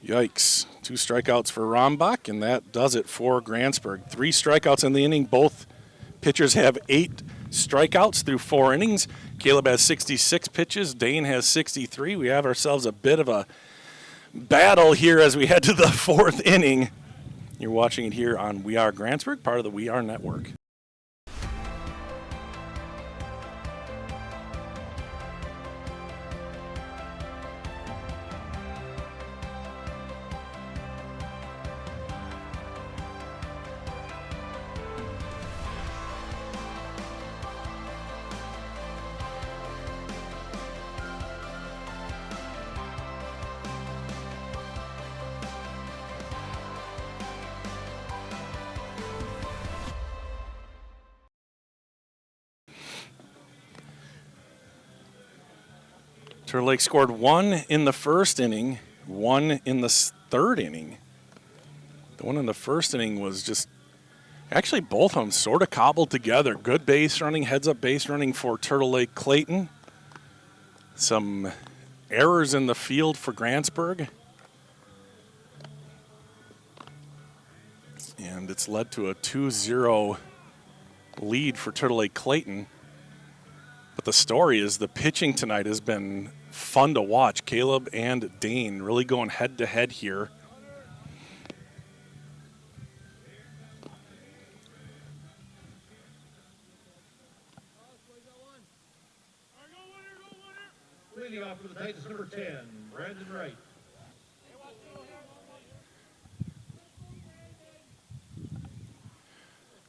Yikes. 2 strikeouts for Rombach, and that does it for Grantsburg. 3 strikeouts in the inning. Both pitchers have 8 strikeouts through 4 innings. Caleb has 66 pitches. Dane has 63. We have ourselves a bit of a battle here as we head to the 4th inning. You're watching it here on We Are Grantsburg, part of the We Are Network. Turtle Lake scored 1 in the 1st inning, 1 in the 3rd inning. The one in the 1st inning was just, actually both of them sort of cobbled together. Good base running, heads up base running for Turtle Lake Clayton. Some errors in the field for Grantsburg. And it's led to a 2-0 lead for Turtle Lake Clayton. But the story is the pitching tonight has been fun to watch. Caleb and Dane really going head-to-head here.
Leading off for the Titans, number 10, Brandon Wright.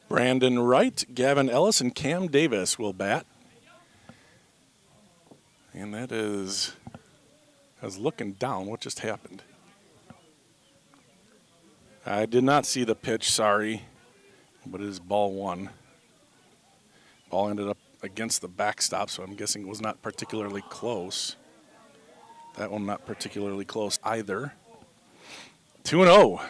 Brandon Wright, Gavin Ellis, and Cam Davis will bat. And that is, I was looking down. What just happened? I did not see the pitch, sorry. But it is ball 1. Ball ended up against the backstop, so I'm guessing it was not particularly close. That one not particularly close either. 2-0.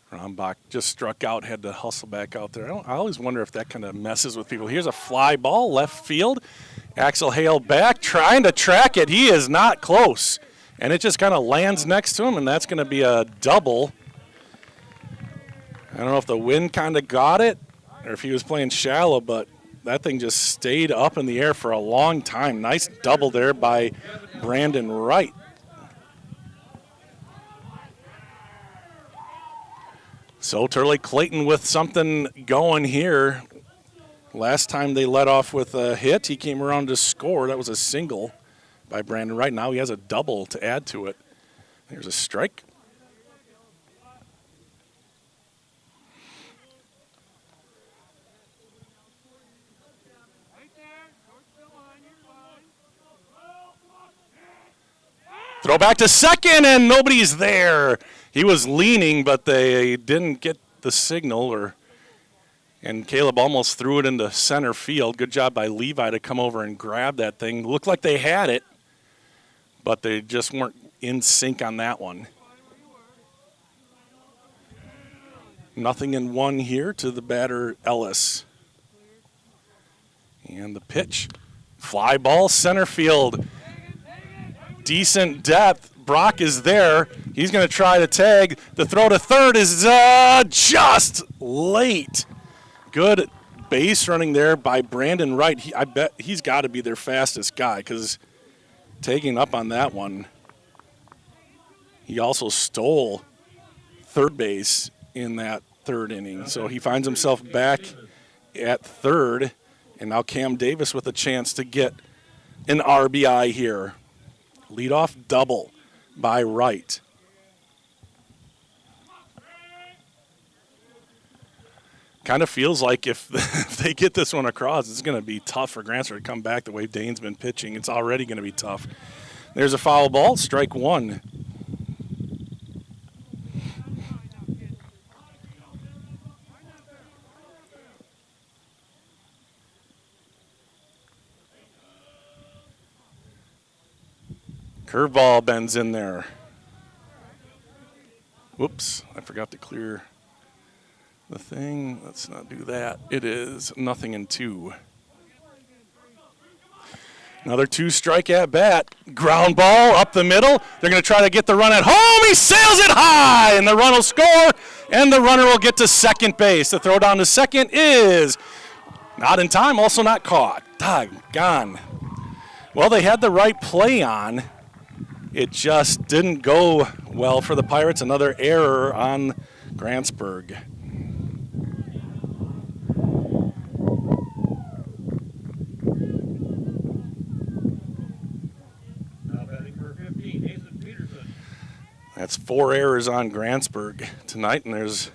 Rombach just struck out, had to hustle back out there. I always wonder if that kind of messes with people. Here's a fly ball, left field. Axel Hale back, trying to track it. He is not close. And it just kind of lands next to him, and that's going to be a double. I don't know if the wind kind of got it or if he was playing shallow, but that thing just stayed up in the air for a long time. Nice double there by Brandon Wright. So Turtle Lake Clayton with something going here. Last time they led off with a hit, he came around to score. That was a single by Brandon Wright. Now he has a double to add to it. There's a strike. Throw back to second, and nobody's there. He was leaning, but they didn't get the signal, and Caleb almost threw it into center field. Good job by Levi to come over and grab that thing. Looked like they had it, but they just weren't in sync on that one. 0-1 here to the batter, Ellis. And the pitch. Fly ball, center field. Decent depth. Brock is there. He's going to try to tag. The throw to third is just late. Good base running there by Brandon Wright. I bet he's got to be their fastest guy because taking up on that one. He also stole third base in that third inning. So he finds himself back at third. And now Cam Davis with a chance to get an RBI here. Leadoff double by Wright. Kind of feels like if they get this one across, it's going to be tough for Grantsburg to come back the way Dane's been pitching. It's already going to be tough. There's a foul ball, strike one. Curveball bends in there. Whoops, I forgot to clear the thing. Let's not do that. It is 0-2. Another 2-strike at bat. Ground ball up the middle. They're going to try to get the run at home. He sails it high, and the run will score, and the runner will get to second base. The throw down to second is not in time, also not caught. Doggone. Well, they had the right play on. It just didn't go well for the Pirates. Another error on Grantsburg.
Now batting for 15, Nathan Peterson.
That's 4 errors on Grantsburg tonight, and there's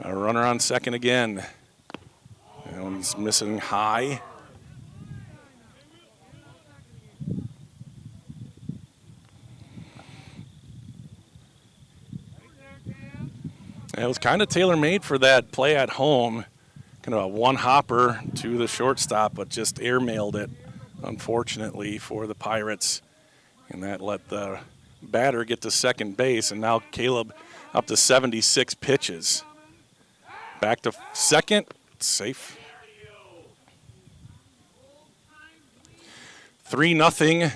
a runner on second again. That one's missing high. It was kind of tailor-made for that play at home. Kind of a one-hopper to the shortstop, but just airmailed it, unfortunately, for the Pirates. And that let the batter get to second base, and now Caleb up to 76 pitches. Back to second, safe. 3-0.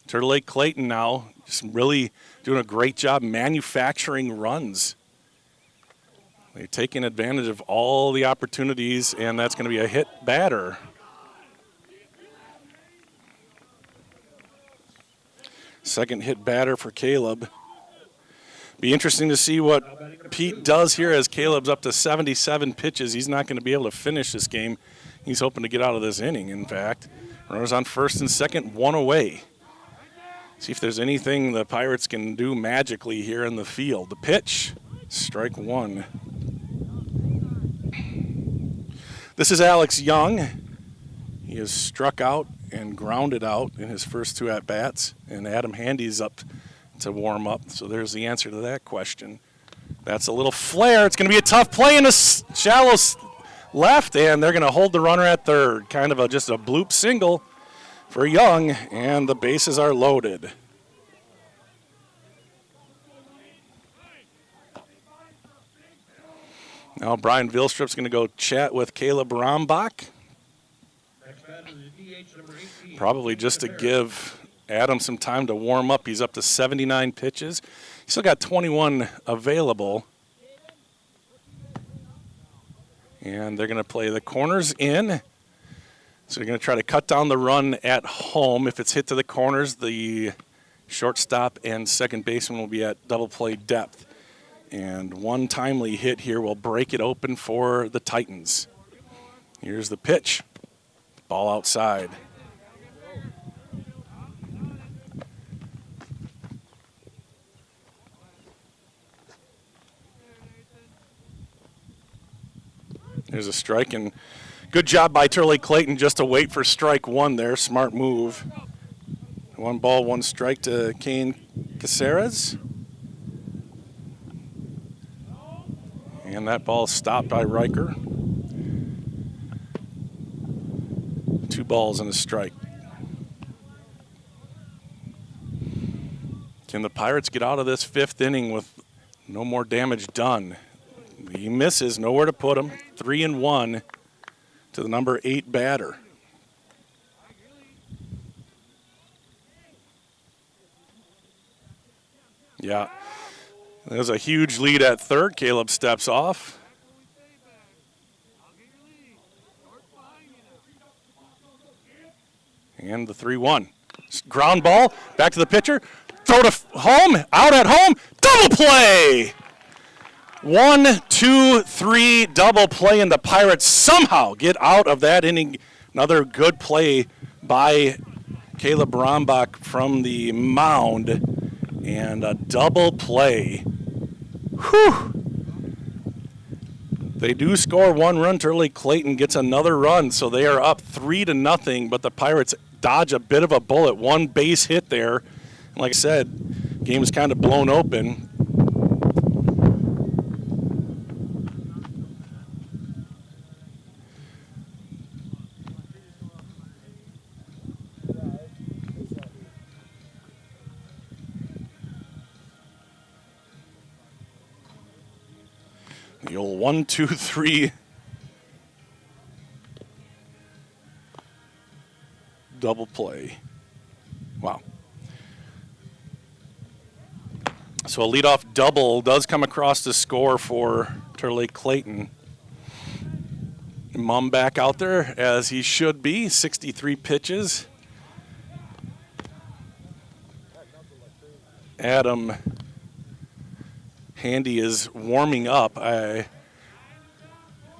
Turtle Lake Clayton now just really doing a great job manufacturing runs. They're taking advantage of all the opportunities, and that's going to be a hit batter. Second hit batter for Caleb. Be interesting to see what Pete does here as Caleb's up to 77 pitches. He's not going to be able to finish this game. He's hoping to get out of this inning, in fact. Runners on first and second, 1 away. See if there's anything the Pirates can do magically here in the field. The pitch, strike one. This is Alex Young. He is struck out and grounded out in his first 2 at-bats, and Adam Handy's up to warm up. So there's the answer to that question. That's a little flare. It's going to be a tough play in the shallow left, and they're going to hold the runner at third. Kind of just a bloop single for Young, and the bases are loaded. Now Brian Vilstrup's going to go chat with Caleb Rombach. Probably just to give Adam some time to warm up. He's up to 79 pitches. He's still got 21 available. And they're going to play the corners in. So they're going to try to cut down the run at home. If it's hit to the corners, the shortstop and second baseman will be at double play depth. And one timely hit here will break it open for the Titans. Here's the pitch. Ball outside. There's a strike, and good job by Turtle Lake Clayton just to wait for strike one there. Smart move. 1 ball, 1 strike to Kane Caceres. And that ball stopped by Riker. 2 balls and a strike. Can the Pirates get out of this 5th inning with no more damage done? He misses, nowhere to put him. 3-1 to the number 8 batter. Yeah, there's a huge lead at third. Caleb steps off. And the 3-1. Ground ball, back to the pitcher. Throw to home, out at home, double play! 1, 2, 3, double play, and the Pirates somehow get out of that inning. Another good play by Caleb Brombach from the mound, and a double play. Whew! They do score 1 run. Turley Clayton gets another run, so they are up 3-0, but the Pirates dodge a bit of a bullet. 1 base hit there. And like I said, game is kind of blown open. The old 1, 2, 3 double play. Wow. So a leadoff double does come across the score for Turley Clayton. Mum back out there as he should be. 63 pitches. Adam Handy is warming up.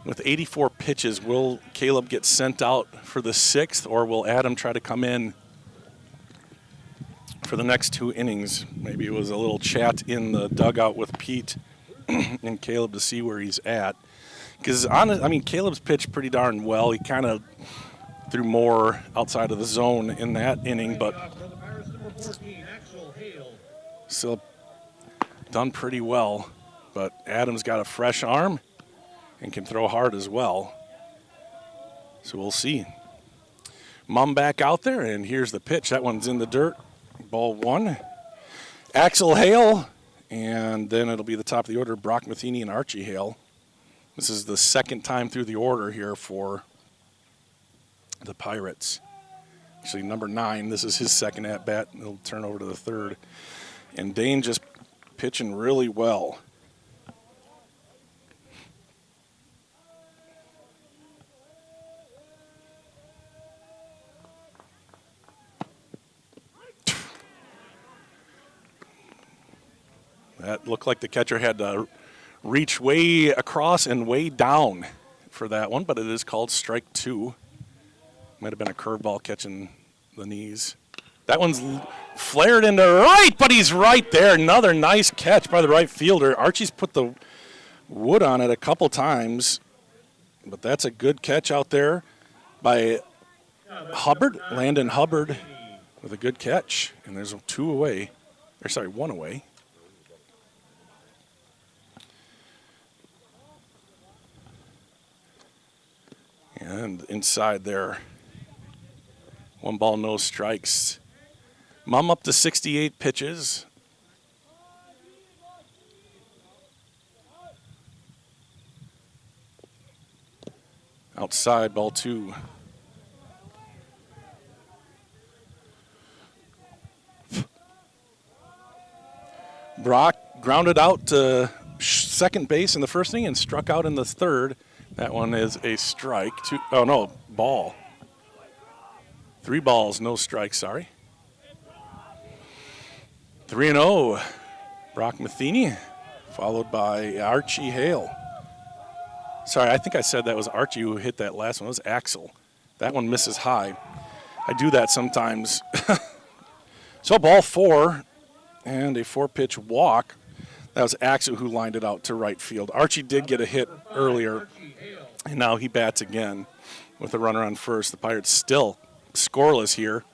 With 84 pitches, will Caleb get sent out for the 6th, or will Adam try to come in for the next 2 innings? Maybe it was a little chat in the dugout with Pete and Caleb to see where he's at. Because, Caleb's pitched pretty darn well. He kind of threw more outside of the zone in that inning, but still done pretty well. But Adam's got a fresh arm and can throw hard as well. So we'll see. Mum back out there, and here's the pitch. That one's in the dirt. Ball 1. Axel Hale, and then it'll be the top of the order, Brock Matheny and Archie Hale. This is the 2nd time through the order here for the Pirates. Actually, number 9, this is his 2nd at-bat. He'll turn over to the 3rd. And Dane just pitching really well. That looked like the catcher had to reach way across and way down for that one, but it is called strike 2. Might have been a curveball catching the knees. That one's flared into right, but he's right there. Another nice catch by the right fielder. Archie's put the wood on it a couple times, but that's a good catch out there by Hubbard, Landon Hubbard, with a good catch. And there's 1 away. And inside there, 1 ball, no strikes. Mum up to 68 pitches. Outside, ball 2. Brock grounded out to second base in the 1st inning and struck out in the 3rd. That one is a strike. Ball. 3 balls, no strikes, sorry. 3-0, Brock Matheny, followed by Archie Hale. Sorry, I think I said that was Archie who hit that last one. It was Axel. That one misses high. I do that sometimes. So ball 4 and a 4-pitch walk. That was Axel who lined it out to right field. Archie did get a hit earlier, and now he bats again with a runner on first. The Pirates still scoreless here.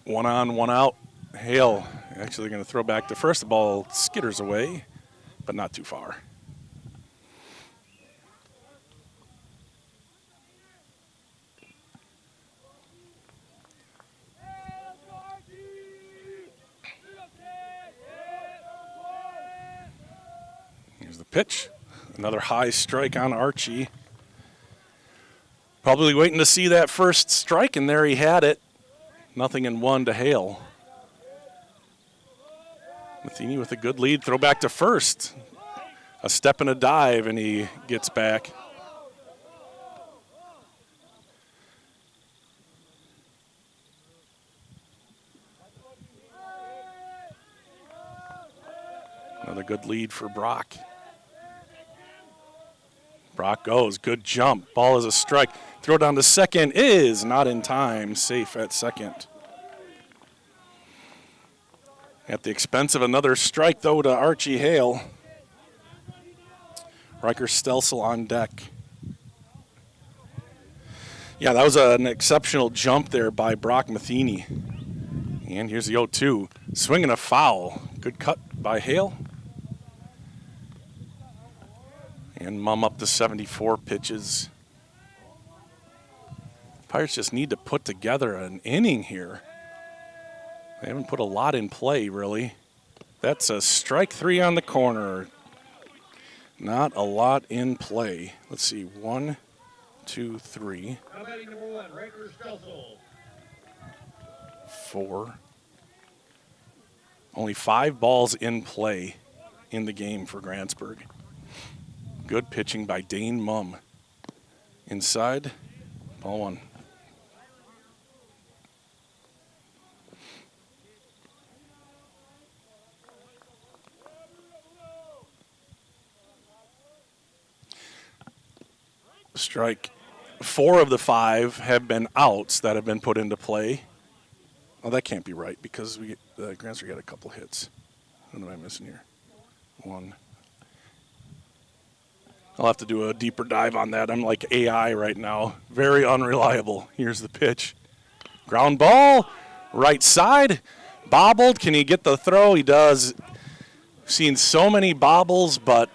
1 on, 1 out. Hale actually going to throw back to first. The ball skitters away, but not too far. pitch. Another high strike on Archie. Probably waiting to see that first strike, and there he had it. 0-1 to Hale. Matheny with a good lead. Throw back to first. A step and a dive, and he gets back. Another good lead for Brock. Brock goes, good jump. Ball is a strike. Throw down to second is not in time. Safe at second. At the expense of another strike, though, to Archie Hale. Riker Stelsel on deck. Yeah, that was an exceptional jump there by Brock Matheny. And here's the 0-2. Swinging a foul. Good cut by Hale. And Mumm up to 74 pitches. Pirates just need to put together an inning here. They haven't put a lot in play, really. That's a strike 3 on the corner. Not a lot in play. Let's see, 1, 2, 3.
Now batting number 1, Riker Stelsel.
4. Only 5 balls in play in the game for Grantsburg. Good pitching by Dane Mumm. Inside, ball 1. Strike. 4 of the 5 have been outs that have been put into play. Oh, that can't be right because Grantsburg got a couple hits. What am I missing here? 1. I'll have to do a deeper dive on that. I'm like AI right now. Very unreliable. Here's the pitch. Ground ball, right side, bobbled. Can he get the throw? He does. Seen so many bobbles, but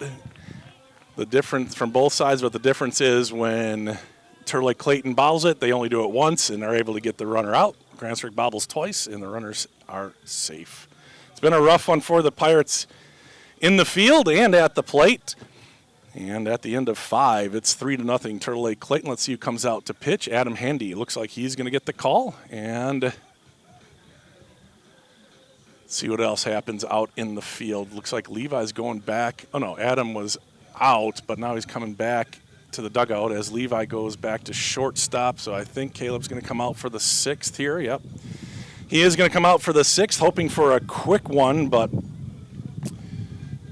the difference from both sides, but the difference is when Turley Clayton bobbles it, they only do it once and are able to get the runner out. Grantsburg bobbles twice, and the runners are safe. It's been a rough one for the Pirates in the field and at the plate. And at the end of 5, it's 3-0 Turtle Lake Clayton. Let's see who comes out to pitch. Adam Handy. Looks like he's going to get the call. And see what else happens out in the field. Looks like Levi's going back. Oh, no, Adam was out, but now he's coming back to the dugout as Levi goes back to shortstop. So I think Caleb's going to come out for the 6th here. Yep. He is going to come out for the 6th, hoping for a quick one, but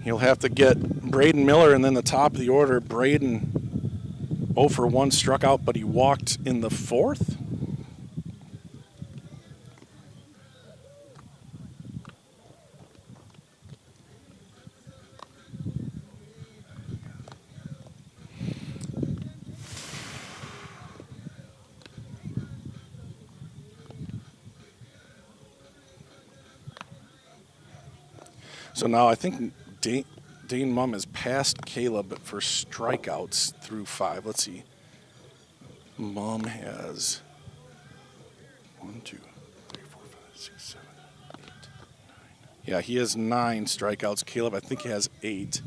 he'll have to get Braden Miller, and then the top of the order, Braden 0 for 1 struck out, but he walked in the 4th. So now I think Dane Mumm has passed Caleb for strikeouts through 5. Let's see. Mumm has 1, 2, 3, 4, 5, 6, 7, 8, 9. Yeah, he has 9 strikeouts. Caleb, I think he has 8.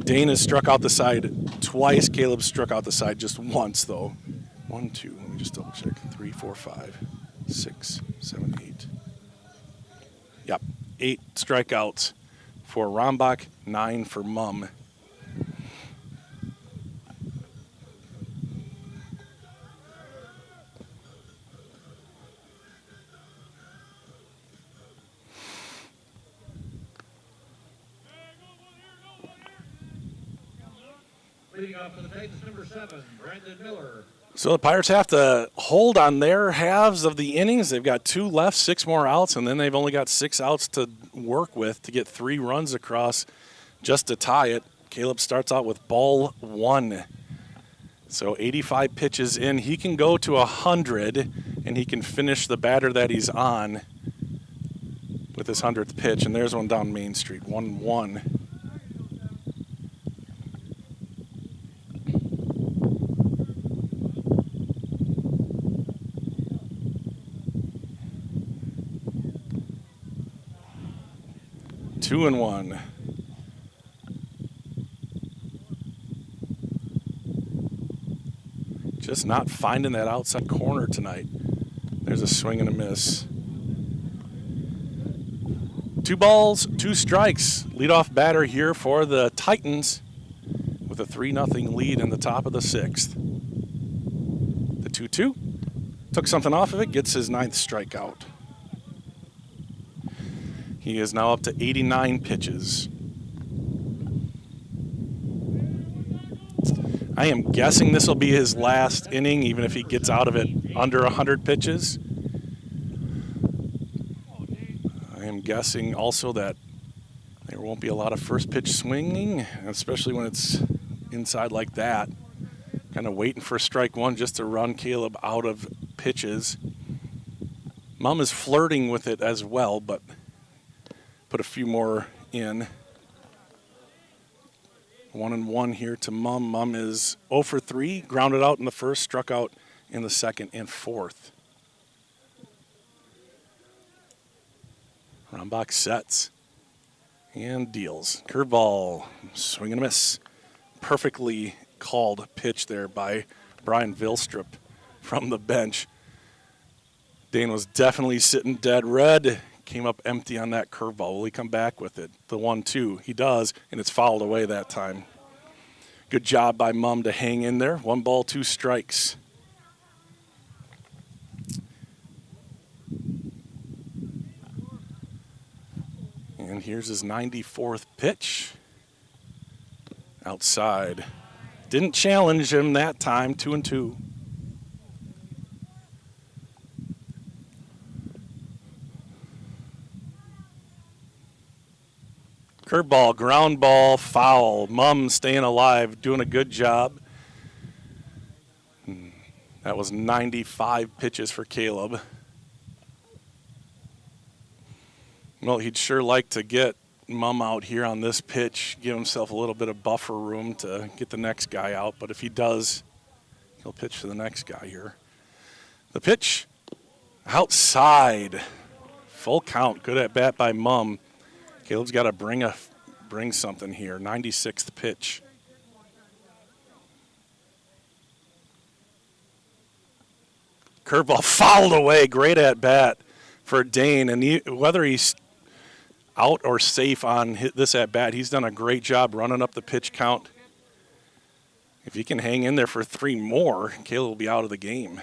Dane has struck out the side twice. Caleb struck out the side just once, though. 1, 2, let me just double check. 3, 4, 5, 6, 7, 8. Yep, 8 strikeouts for Rombach, 9 for Mumm.
Leading off for the Titans, number 7, Brandon Miller.
So the Pirates have to hold on their halves of the innings. They've got 2 left, 6 more outs, and then they've only got 6 outs to work with to get 3 runs across just to tie it. Caleb starts out with ball 1. So 85 pitches in. He can go to 100, and he can finish the batter that he's on with his 100th pitch. And there's one down Main Street, 1-1. Two and 1. Just not finding that outside corner tonight. There's a swing and a miss. 2 balls, 2 strikes. Leadoff batter here for the Titans with a 3-0 lead in the top of the 6th. The 2-2 took something off of it, gets his 9th strikeout. He is now up to 89 pitches. I am guessing this will be his last inning, even if he gets out of it under 100 pitches. I am guessing also that there won't be a lot of first pitch swinging, especially when it's inside like that. Kind of waiting for strike one just to run Caleb out of pitches. Mom is flirting with it as well, but put a few more in. 1-1 here to Mum. Mum is 0 for 3, grounded out in the first, struck out in the second and fourth. Rombach sets and deals. Curveball, swing and a miss. Perfectly called pitch there by Brian Vilstrup from the bench. Dane was definitely sitting dead red. Came up empty on that curveball. Will he come back with it? The 1-2. He does, and it's fouled away that time. Good job by Mum to hang in there. 1 ball, 2 strikes. And here's his 94th pitch. Outside. Didn't challenge him that time, 2-2. Curveball, ground ball, foul. Mum staying alive, doing a good job. That was 95 pitches for Caleb. Well, he'd sure like to get Mum out here on this pitch, give himself a little bit of buffer room to get the next guy out. But if he does, he'll pitch to the next guy here. The pitch, outside. Full count, good at bat by Mum. Caleb's got to bring something here. 96th pitch. Curveball fouled away. Great at bat for Dane. And whether he's out or safe on this at bat, he's done a great job running up the pitch count. If he can hang in there for 3 more, Caleb will be out of the game.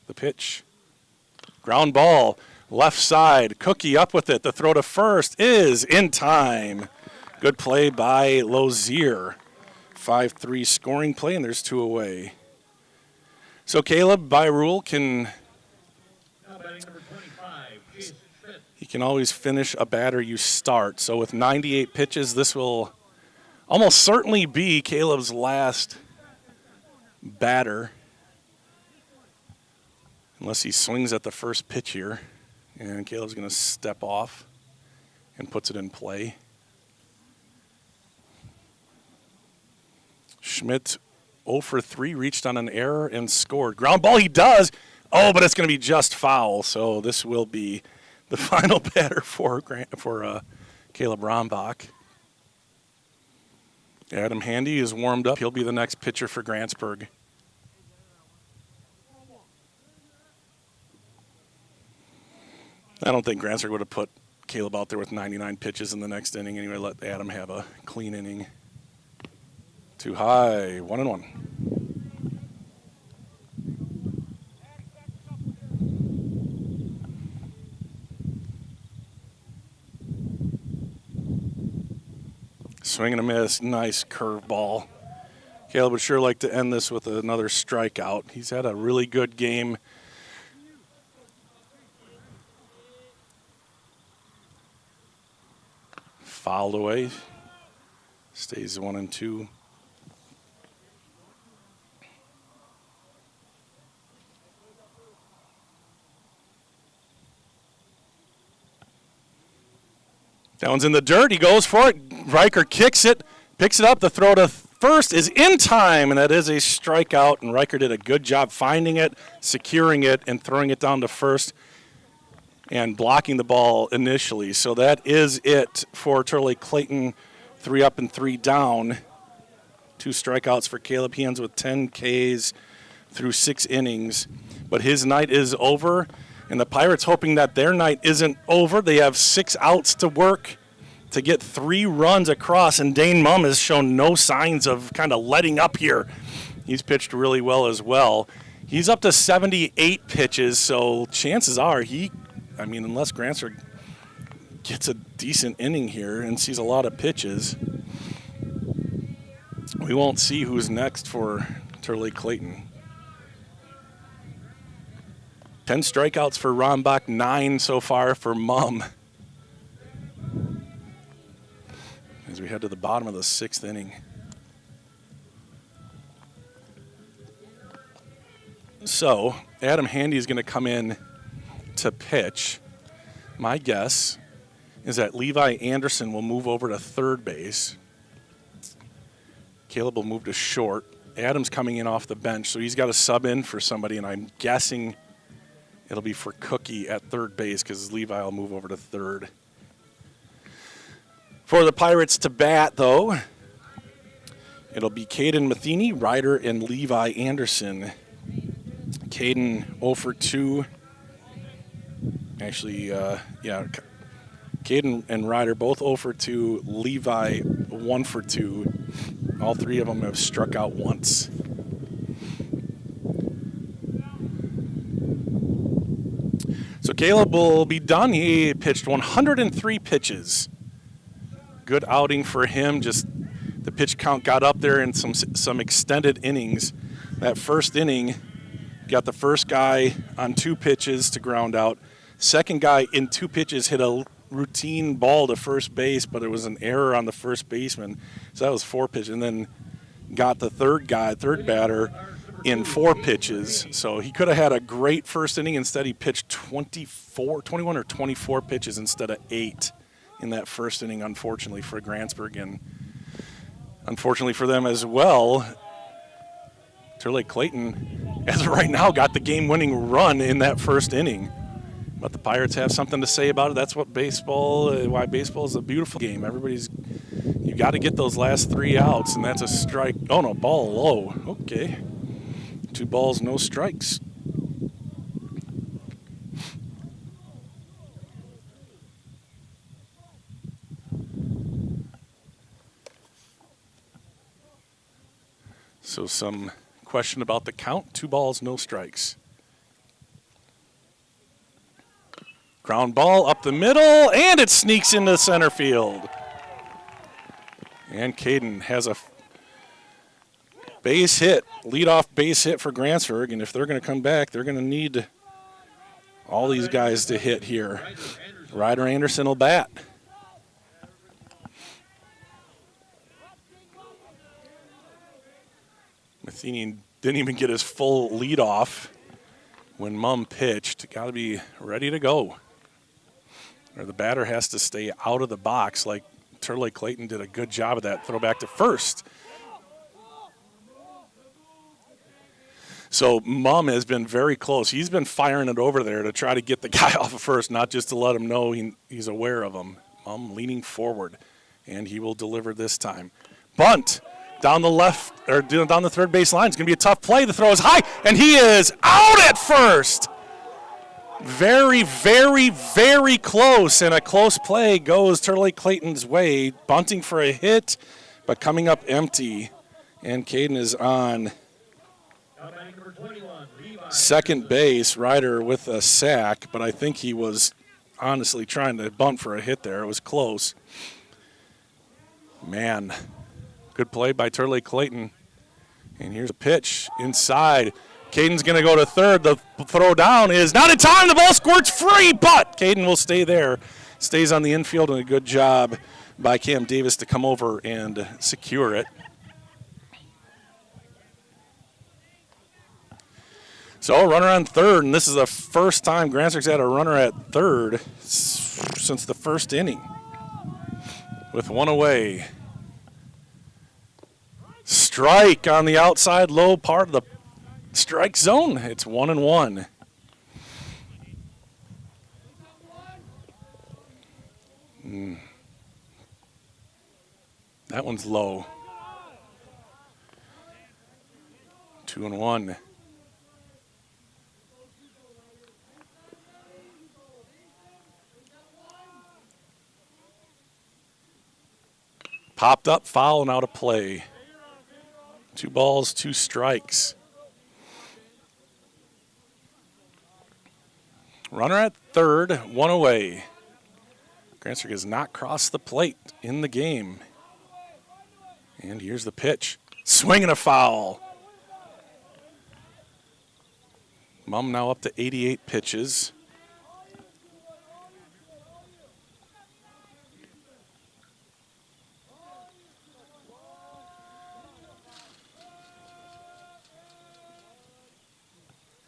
The pitch. Ground ball. Left side, Cookie up with it. The throw to first is in time. Good play by Lozier. 5-3 scoring play, and there's 2 away. So Caleb, by rule,
Now batting number 25, Chase Schmidt.
he can always finish a batter you start. So with 98 pitches, this will almost certainly be Caleb's last batter. Unless he swings at the first pitch here. And Caleb's going to step off and puts it in play. Schmidt 0 for 3, reached on an error and scored. Ground ball, he does. Oh, but it's going to be just foul. So this will be the final batter for Caleb Rombach. Adam Handy is warmed up. He'll be the next pitcher for Grantsburg. I don't think Grantsburg would have put Caleb out there with 99 pitches in the next inning anyway. Let Adam have a clean inning. Too high, 1-1. Swing and a miss, nice curveball. Caleb would sure like to end this with another strikeout. He's had a really good game. Fouled away. Stays 1-2. That one's in the dirt. He goes for it. Riker kicks it, picks it up. The throw to first is in time, and that is a strikeout. And Riker did a good job finding it, securing it, and throwing it down to first and blocking the ball initially. So that is it for Turley Clayton. 3 up and 3 down. 2 strikeouts for Caleb. He ends with 10 Ks, through 6 innings, but his night is over, and the Pirates hoping that their night isn't over. They have 6 outs to work to get 3 runs across, and Dane Mumm has shown no signs of kind of letting up here. He's pitched really well as well. He's up to 78 pitches, so chances are unless Grantsburg gets a decent inning here and sees a lot of pitches, we won't see who's next for Turley Clayton. 10 strikeouts for Rombach, 9 so far for Mumm. As we head to the bottom of the 6th inning. So, Adam Handy is going to come in to pitch. My guess is that Levi Anderson will move over to third base. Caleb will move to short. Adam's coming in off the bench, so he's got to sub in for somebody, and I'm guessing it'll be for Cookie at third base because Levi will move over to third. For the Pirates to bat, though, it'll be Caden Matheny, Ryder, and Levi Anderson. Caden 0 for 2. Actually, Caden and Ryder both 0 for 2. Levi 1 for 2. All 3 of them have struck out once. So Caleb will be done. He pitched 103 pitches. Good outing for him. Just the pitch count got up there in some extended innings. That first inning, got the first guy on 2 pitches to ground out. Second guy in 2 pitches hit a routine ball to first base, but there was an error on the first baseman. So that was 4 pitches. And then got the third batter in 4 pitches. So he could have had a great first inning. Instead, he pitched 21 or 24 pitches instead of 8 in that first inning, unfortunately, for Grantsburg. And unfortunately for them as well, Turley Clayton, as of right now, got the game-winning run in that first inning. But the Pirates have something to say about it. That's what why baseball is a beautiful game. You got to get those last 3 outs, and that's a strike. Oh, no, ball low. Okay. 2 balls, no strikes. So some question about the count. 2 balls, no strikes. Ground ball up the middle, and it sneaks into center field. And Caden has a base hit, leadoff base hit for Grantsburg, and if they're going to come back, they're going to need all these guys to hit here. Ryder Anderson will bat. Matheny didn't even get his full leadoff when Mumm pitched. Got to be ready to go. Or the batter has to stay out of the box, like Turley Clayton did a good job of that. Throw back to first. So Mumm has been very close. He's been firing it over there to try to get the guy off of first, not just to let him know he's aware of him. Mumm leaning forward, and he will deliver this time. Bunt down the left, or down the third base line. It's going to be a tough play. The throw is high, and he is out at first. Very, very, very close, and a close play goes Turley Clayton's way, bunting for a hit, but coming up empty. And Caden is on second base. Ryder with a sack, but I think he was honestly trying to bunt for a hit there. It was close. Man, good play by Turley Clayton. And here's a pitch inside. Caden's going to go to third. The throw down is not in time. The ball squirts free, but Caden will stay there. Stays on the infield, and a good job by Cam Davis to come over and secure it. So runner on third, and this is the first time Grantsburg's had a runner at third since the first inning. With 1 away. Strike on the outside low part of the strike zone. It's 1-1. That one's low. 2-1. Popped up, foul, and out of play. 2 balls, 2 strikes. Runner at third, 1 away. Grantsburg has not crossed the plate in the game. And here's the pitch. Swing and a foul. Mumm now up to 88 pitches.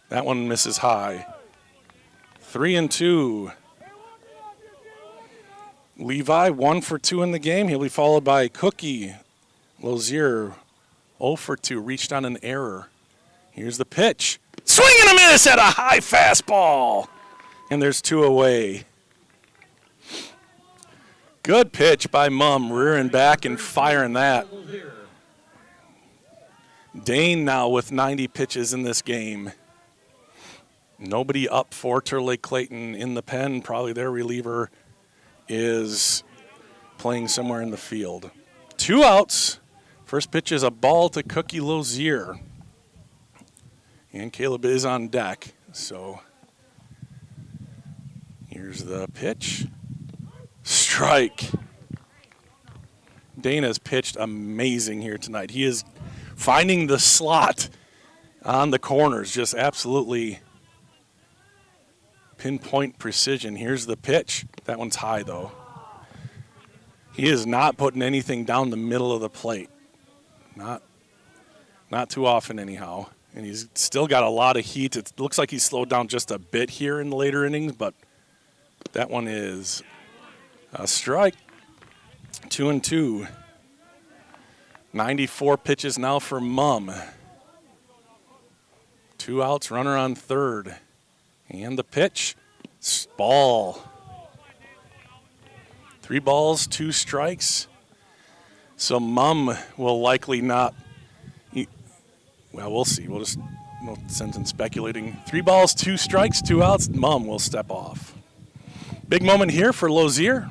That one misses high. 3-2. Levi 1 for 2 in the game. He'll be followed by Cookie. Lozier 0 for 2. Reached on an error. Here's the pitch. Swing and a miss at a high fastball. And there's 2 away. Good pitch by Mumm. Rearing back and firing that. Dane now with 90 pitches in this game. Nobody up for Turtle Lake Clayton in the pen. Probably their reliever is playing somewhere in the field. 2 outs. First pitch is a ball to Cookie Lozier. And Caleb is on deck. So here's the pitch. Strike. Dane has pitched amazing here tonight. He is finding the slot on the corners. Just absolutely pinpoint precision. Here's the pitch. That one's high, though. He is not putting anything down the middle of the plate. Not too often, anyhow. And he's still got a lot of heat. It looks like he's slowed down just a bit here in the later innings, but that one is a strike. 2-2. 94 pitches now for Mumm. 2 outs, runner on third. And the pitch, ball. 3 balls, 2 strikes. So Mumm will likely not, well, we'll see. We'll just, no sense in speculating. 3 balls, 2 strikes, 2 outs. Mumm will step off. Big moment here for Lozier.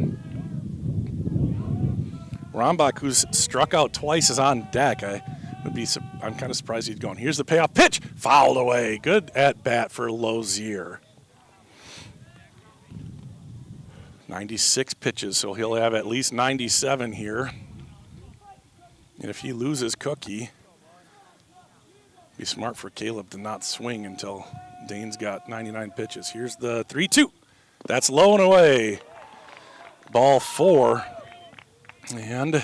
Rombach, who's struck out twice, is on deck. I'm kind of surprised he's going. Here's the payoff pitch, fouled away. Good at bat for Lozier. 96 pitches, so he'll have at least 97 here. And if he loses Cookie, it'd be smart for Caleb to not swing until Dane's got 99 pitches. Here's the 3-2. That's low and away. Ball 4. And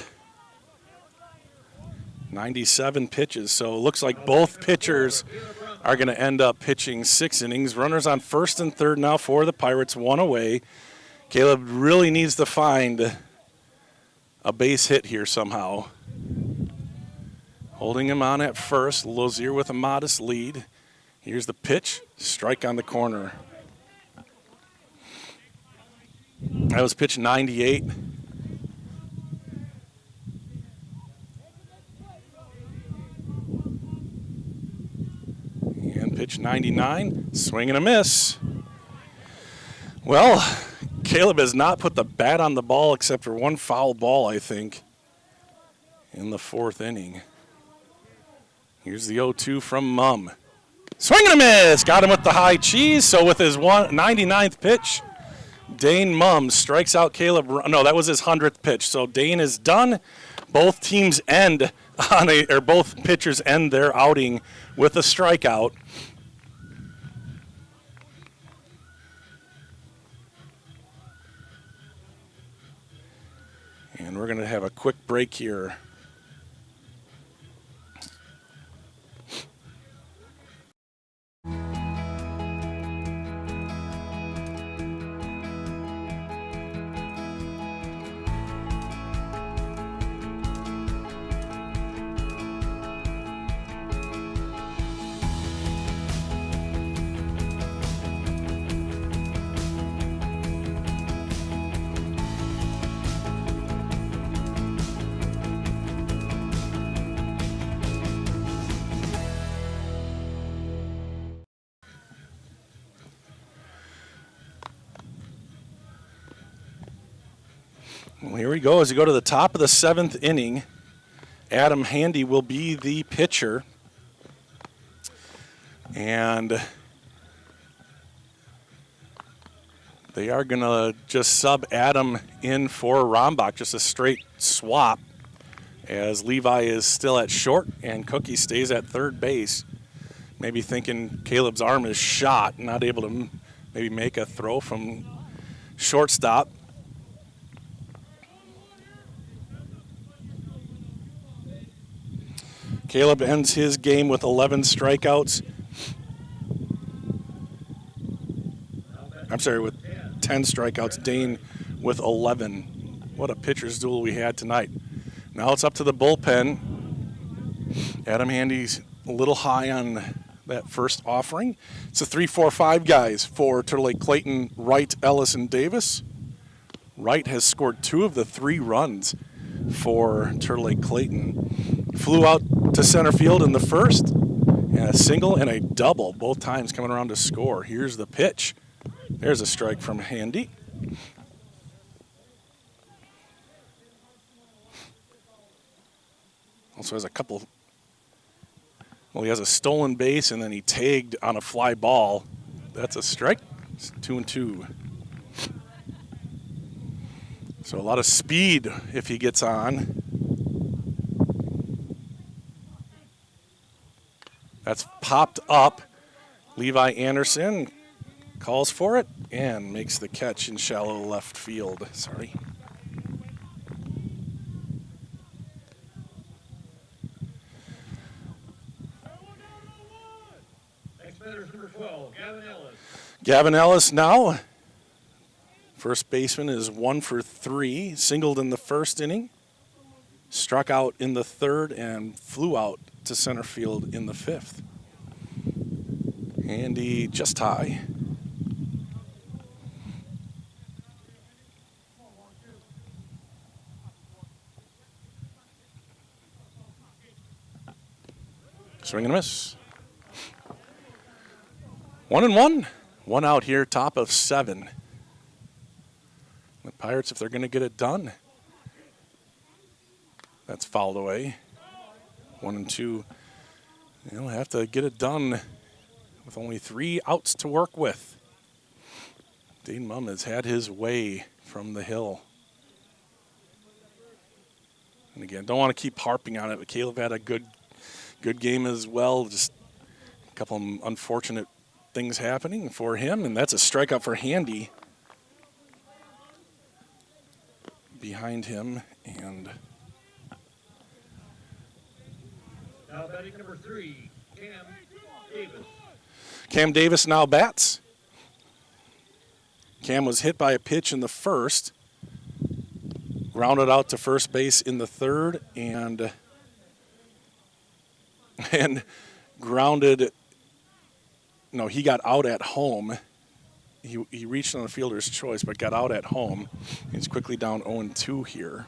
97 pitches. So it looks like both pitchers are going to end up pitching 6 innings. Runners on first and third now for the Pirates, 1 away. Caleb really needs to find a base hit here somehow. Holding him on at first. Lozier with a modest lead. Here's the pitch. Strike on the corner. That was pitch 98. And pitch 99. Swing and a miss. Well, Caleb has not put the bat on the ball except for 1 foul ball, I think, in the 4th inning. Here's the 0-2 from Mumm. Swing and a miss. Got him with the high cheese. So with his 99th pitch, Dane Mumm strikes out Caleb. No, that was his 100th pitch. So Dane is done. Both teams end both pitchers end their outing with a strikeout. And we're going to have a quick break here. Well, here we go. As we go to the top of the 7th inning, Adam Handy will be the pitcher. And they are going to just sub Adam in for Rombach, just a straight swap, as Levi is still at short and Cookie stays at third base. Maybe thinking Caleb's arm is shot, not able to maybe make a throw from shortstop. Caleb ends his game with 11 strikeouts. I'm sorry, with 10 strikeouts. Dane with 11. What a pitcher's duel we had tonight. Now it's up to the bullpen. Adam Handy's a little high on that first offering. It's a 3-4-5 guys for Turtle Lake Clayton, Wright, Ellis, and Davis. Wright has scored 2 of the 3 runs for Turtle Lake Clayton. Flew out to center field in the first, and a single and a double, both times coming around to score. Here's the pitch. There's a strike from Handy. Also has a couple, well, he has a stolen base, and then he tagged on a fly ball. That's a strike. It's 2-2. So a lot of speed if he gets on. That's popped up. Levi Anderson calls for it and makes the catch in shallow left field. Sorry.
Next batter is number 12, Gavin Ellis.
Gavin Ellis now. First baseman is 1 for 3. Singled in the first inning. Struck out in the third and flew out to center field in the 5th. Handy just high. Swing and a miss. 1-1. 1 out here, top of 7. The Pirates, if they're going to get it done, that's fouled away. 1-2. They'll have to get it done with only 3 outs to work with. Dane Mumm has had his way from the hill. And again, don't want to keep harping on it, but Caleb had a good game as well. Just a couple of unfortunate things happening for him, and that's a strikeout for Handy. Behind him, and
now batting number 3, Cam Davis.
Cam Davis now bats. Cam was hit by a pitch in the first, grounded out to first base in the third, and grounded. No, he got out at home. He reached on a fielder's choice, but got out at home. He's quickly down 0-2 here.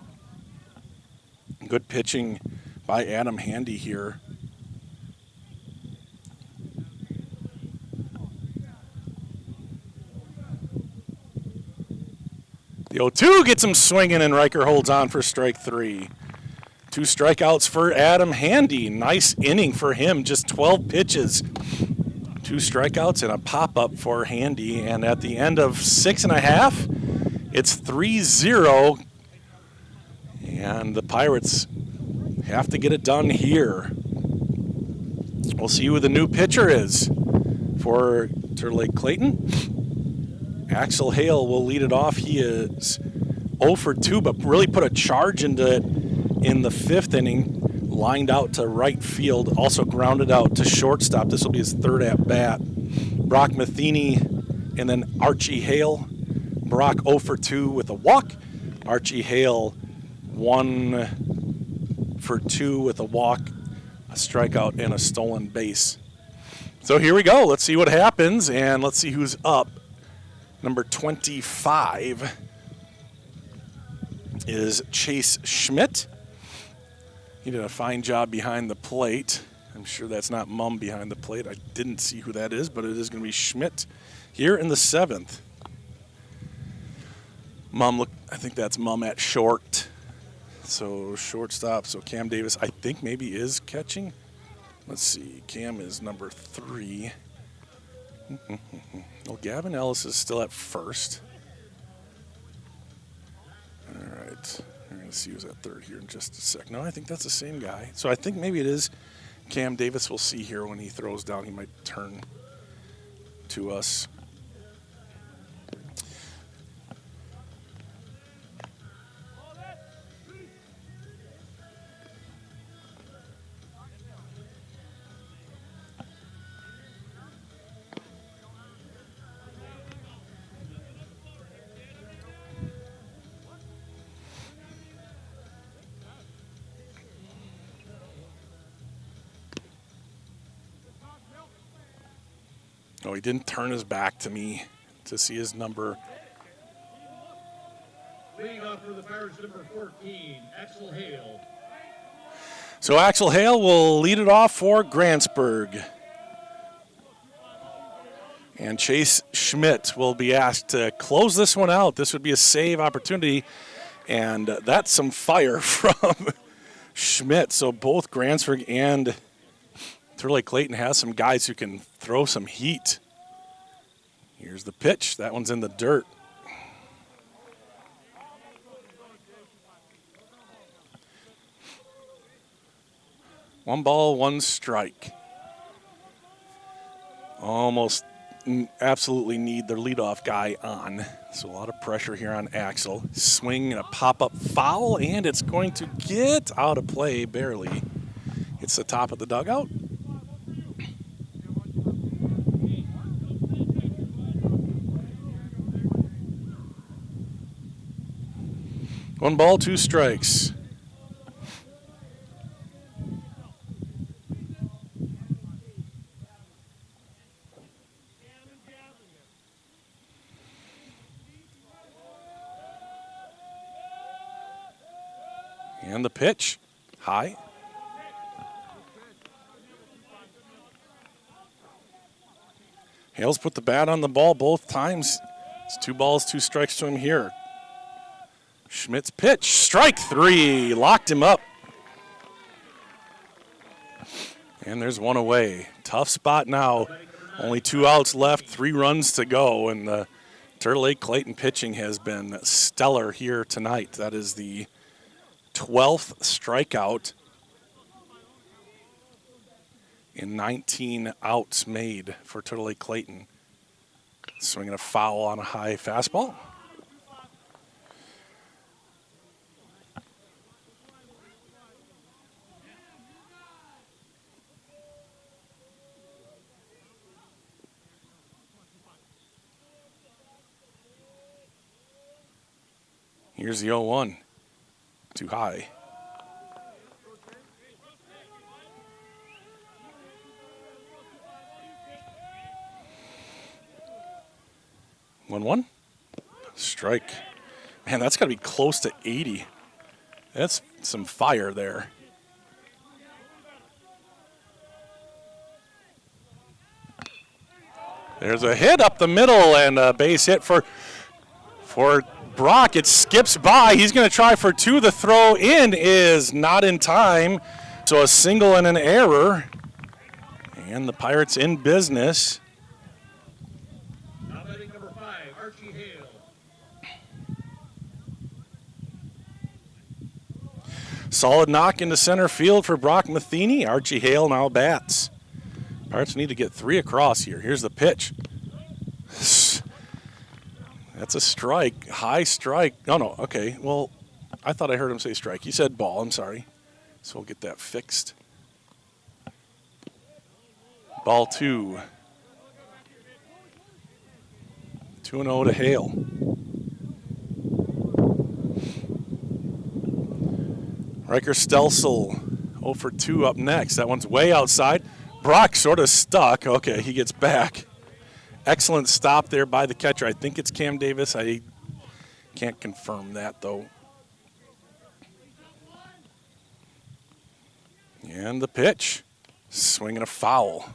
Good pitching by Adam Handy here. The 0-2 gets him swinging, and Riker holds on for strike 3. 2 strikeouts for Adam Handy. Nice inning for him, just 12 pitches. 2 strikeouts and a pop-up for Handy. And at the end of 6.5, it's 3-0. And the Pirates have to get it done here. We'll see who the new pitcher is for Turtle Lake Clayton. Axel Hale will lead it off. He is 0 for 2, but really put a charge into it in the 5th inning. Lined out to right field, also grounded out to shortstop. This will be his 3rd at bat. Brock Matheny and then Archie Hale. Brock 0 for 2 with a walk. Archie Hale 1 for 2 with a walk, a strikeout, and a stolen base. So here we go. Let's see what happens, and let's see who's up. Number 25 is Chase Schmidt. He did a fine job behind the plate. I'm sure that's not Mumm behind the plate. I didn't see who that is, but it is going to be Schmidt here in the 7th. I think that's Mum at short. So shortstop, so Cam Davis I think maybe is catching. Let's see, Cam is number 3. Well, Gavin Ellis is still at first. All right, we're going to see who's at third here in just a sec. No, I think that's the same guy. So I think maybe it is Cam Davis. We'll see here when he throws down. He might turn to us. No, he didn't turn his back to me to see his number.
Leading off for the Pirates, number 14, Axel Hale.
So Axel Hale will lead it off for Grantsburg. And Chase Schmidt will be asked to close this one out. This would be a save opportunity. And that's some fire from Schmidt. So both Grantsburg and Turtle Lake Clayton has some guys who can throw some heat. Here's the pitch. That one's in the dirt. One ball, one strike. Almost absolutely need their leadoff guy on. So a lot of pressure here on Axel. Swing and a pop-up foul, and it's going to get out of play barely. It's the top of the dugout. One ball, two strikes. And the pitch, high. Hale's put the bat on the ball both times. It's 2 balls, 2 strikes to him here. Schmidt's pitch, strike 3, locked him up. And there's one away. Tough spot now. Only 2 outs left, 3 runs to go, and the Turtle Lake Clayton pitching has been stellar here tonight. That is the 12th strikeout in 19 outs made for Turtle Lake Clayton. Swinging a foul on a high fastball. Here's the 0-1. Too high. One. Strike. Man, that's got to be close to 80. That's some fire there. There's a hit up the middle and a base hit for Brock. It skips by. He's going to try for 2. The throw in is not in time. So a single and an error. And the Pirates in business.
Now batting number 5, Archie Hale.
Solid knock into center field for Brock Matheny. Archie Hale now bats. Pirates need to get 3 across here. Here's the pitch. That's a strike, high strike. No, okay. Well, I thought I heard him say strike. He said ball, I'm sorry. So we'll get that fixed. Ball 2. 2-0 to Hale. Riker Stelsel 0 for 2 up next. That one's way outside. Brock sort of stuck. Okay, he gets back. Excellent stop there by the catcher. I think it's Cam Davis. I can't confirm that, though. And the pitch. Swinging a foul.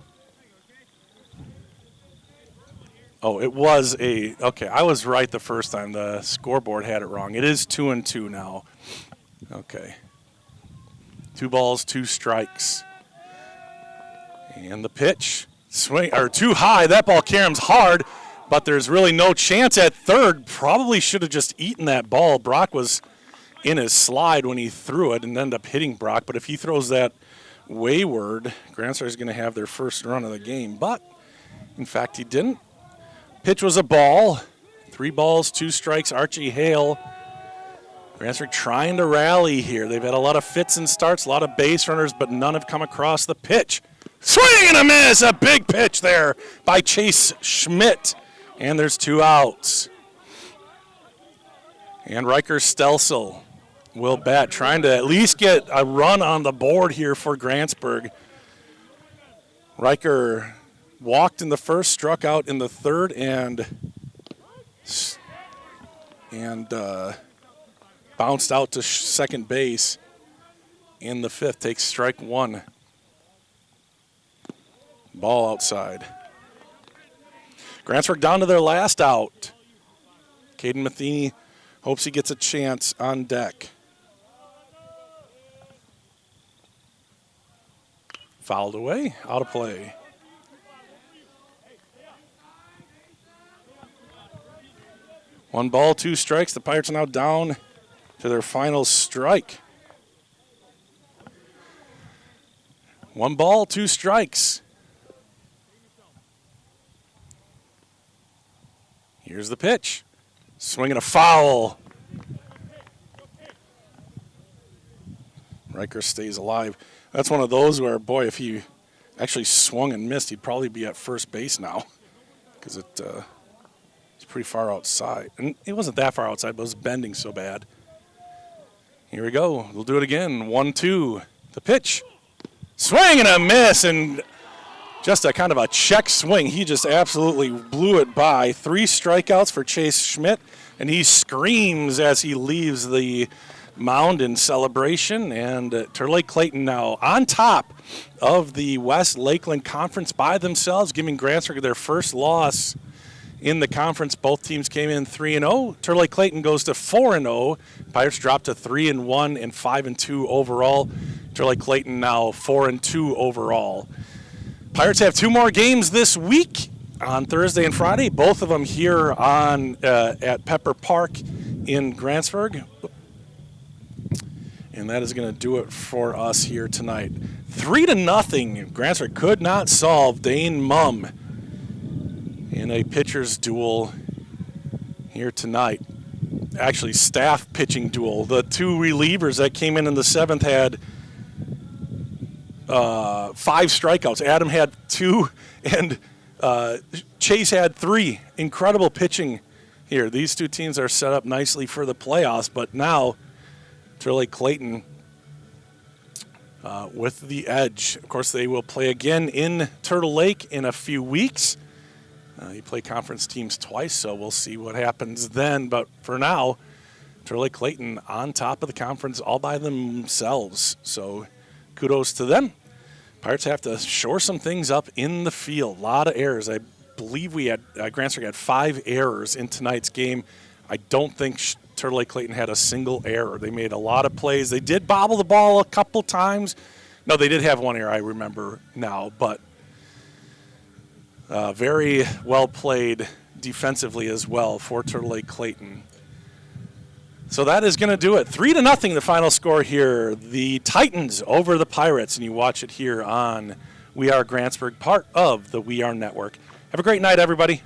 Oh, it was okay, I was right the first time. The scoreboard had it wrong. It is 2-2 now. Okay. 2 balls, 2 strikes. And the pitch. Swing, or too high. That ball caroms hard, but there's really no chance at third. Probably should have just eaten that ball. Brock was in his slide when he threw it and ended up hitting Brock. But if he throws that wayward, Grantsburg is going to have their first run of the game. But, in fact, he didn't. Pitch was a ball. 3 balls, 2 strikes. Archie Hale. Grantsburg trying to rally here. They've had a lot of fits and starts, a lot of base runners, but none have come across the pitch. Swing and a miss. A big pitch there by Chase Schmidt. And there's 2 outs. And Riker Stelsel will bat, trying to at least get a run on the board here for Grantsburg. Riker walked in the first, struck out in the third, and bounced out to second base in the fifth. Takes strike 1. Ball outside. Grantsburg down to their last out. Caden Matheny hopes he gets a chance on deck. Fouled away, out of play. One ball, 2 strikes. The Pirates are now down to their final strike. 1 ball, 2 strikes. Here's the pitch. Swinging a foul. Riker stays alive. That's one of those where, boy, if he actually swung and missed, he'd probably be at first base now because it's pretty far outside. And it wasn't that far outside, but it was bending so bad. Here we go. We'll do it again. 1-2. The pitch. Swing and a miss, and just a kind of a check swing. He just absolutely blew it by. 3 strikeouts for Chase Schmidt, and he screams as he leaves the mound in celebration. And Turley Clayton now on top of the West Lakeland Conference by themselves, giving Grantsburg their first loss in the conference. Both teams came in 3-0. Turley Clayton goes to 4-0. Pirates dropped to 3-1 and 5-2 overall. Turley Clayton now 4-2 overall. Pirates have 2 more games this week on Thursday and Friday, both of them here on at Pepper Park in Grantsburg. And that is going to do it for us here tonight. 3-0. Grantsburg could not solve Dane Mumm in a pitcher's duel here tonight. Actually, staff pitching duel. The 2 relievers that came in the 7th had 5 strikeouts. Adam had 2, and Chase had 3. Incredible pitching here. These 2 teams are set up nicely for the playoffs, but now Turley Clayton with the edge. Of course, they will play again in Turtle Lake in a few weeks. You play conference teams twice, so we'll see what happens then. But for now, Turley Clayton on top of the conference all by themselves. So kudos to them. Pirates have to shore some things up in the field. A lot of errors. I believe we had Grantsburg had 5 errors in tonight's game. I don't think Turtle Clayton had a single error. They made a lot of plays. They did bobble the ball a couple times. No, they did have 1 error, I remember now, but very well played defensively as well for Turtle Clayton. So that is going to do it. 3-0 the final score here. The Titans over the Pirates, and you watch it here on We Are Grantsburg, part of the We Are Network. Have a great night, everybody.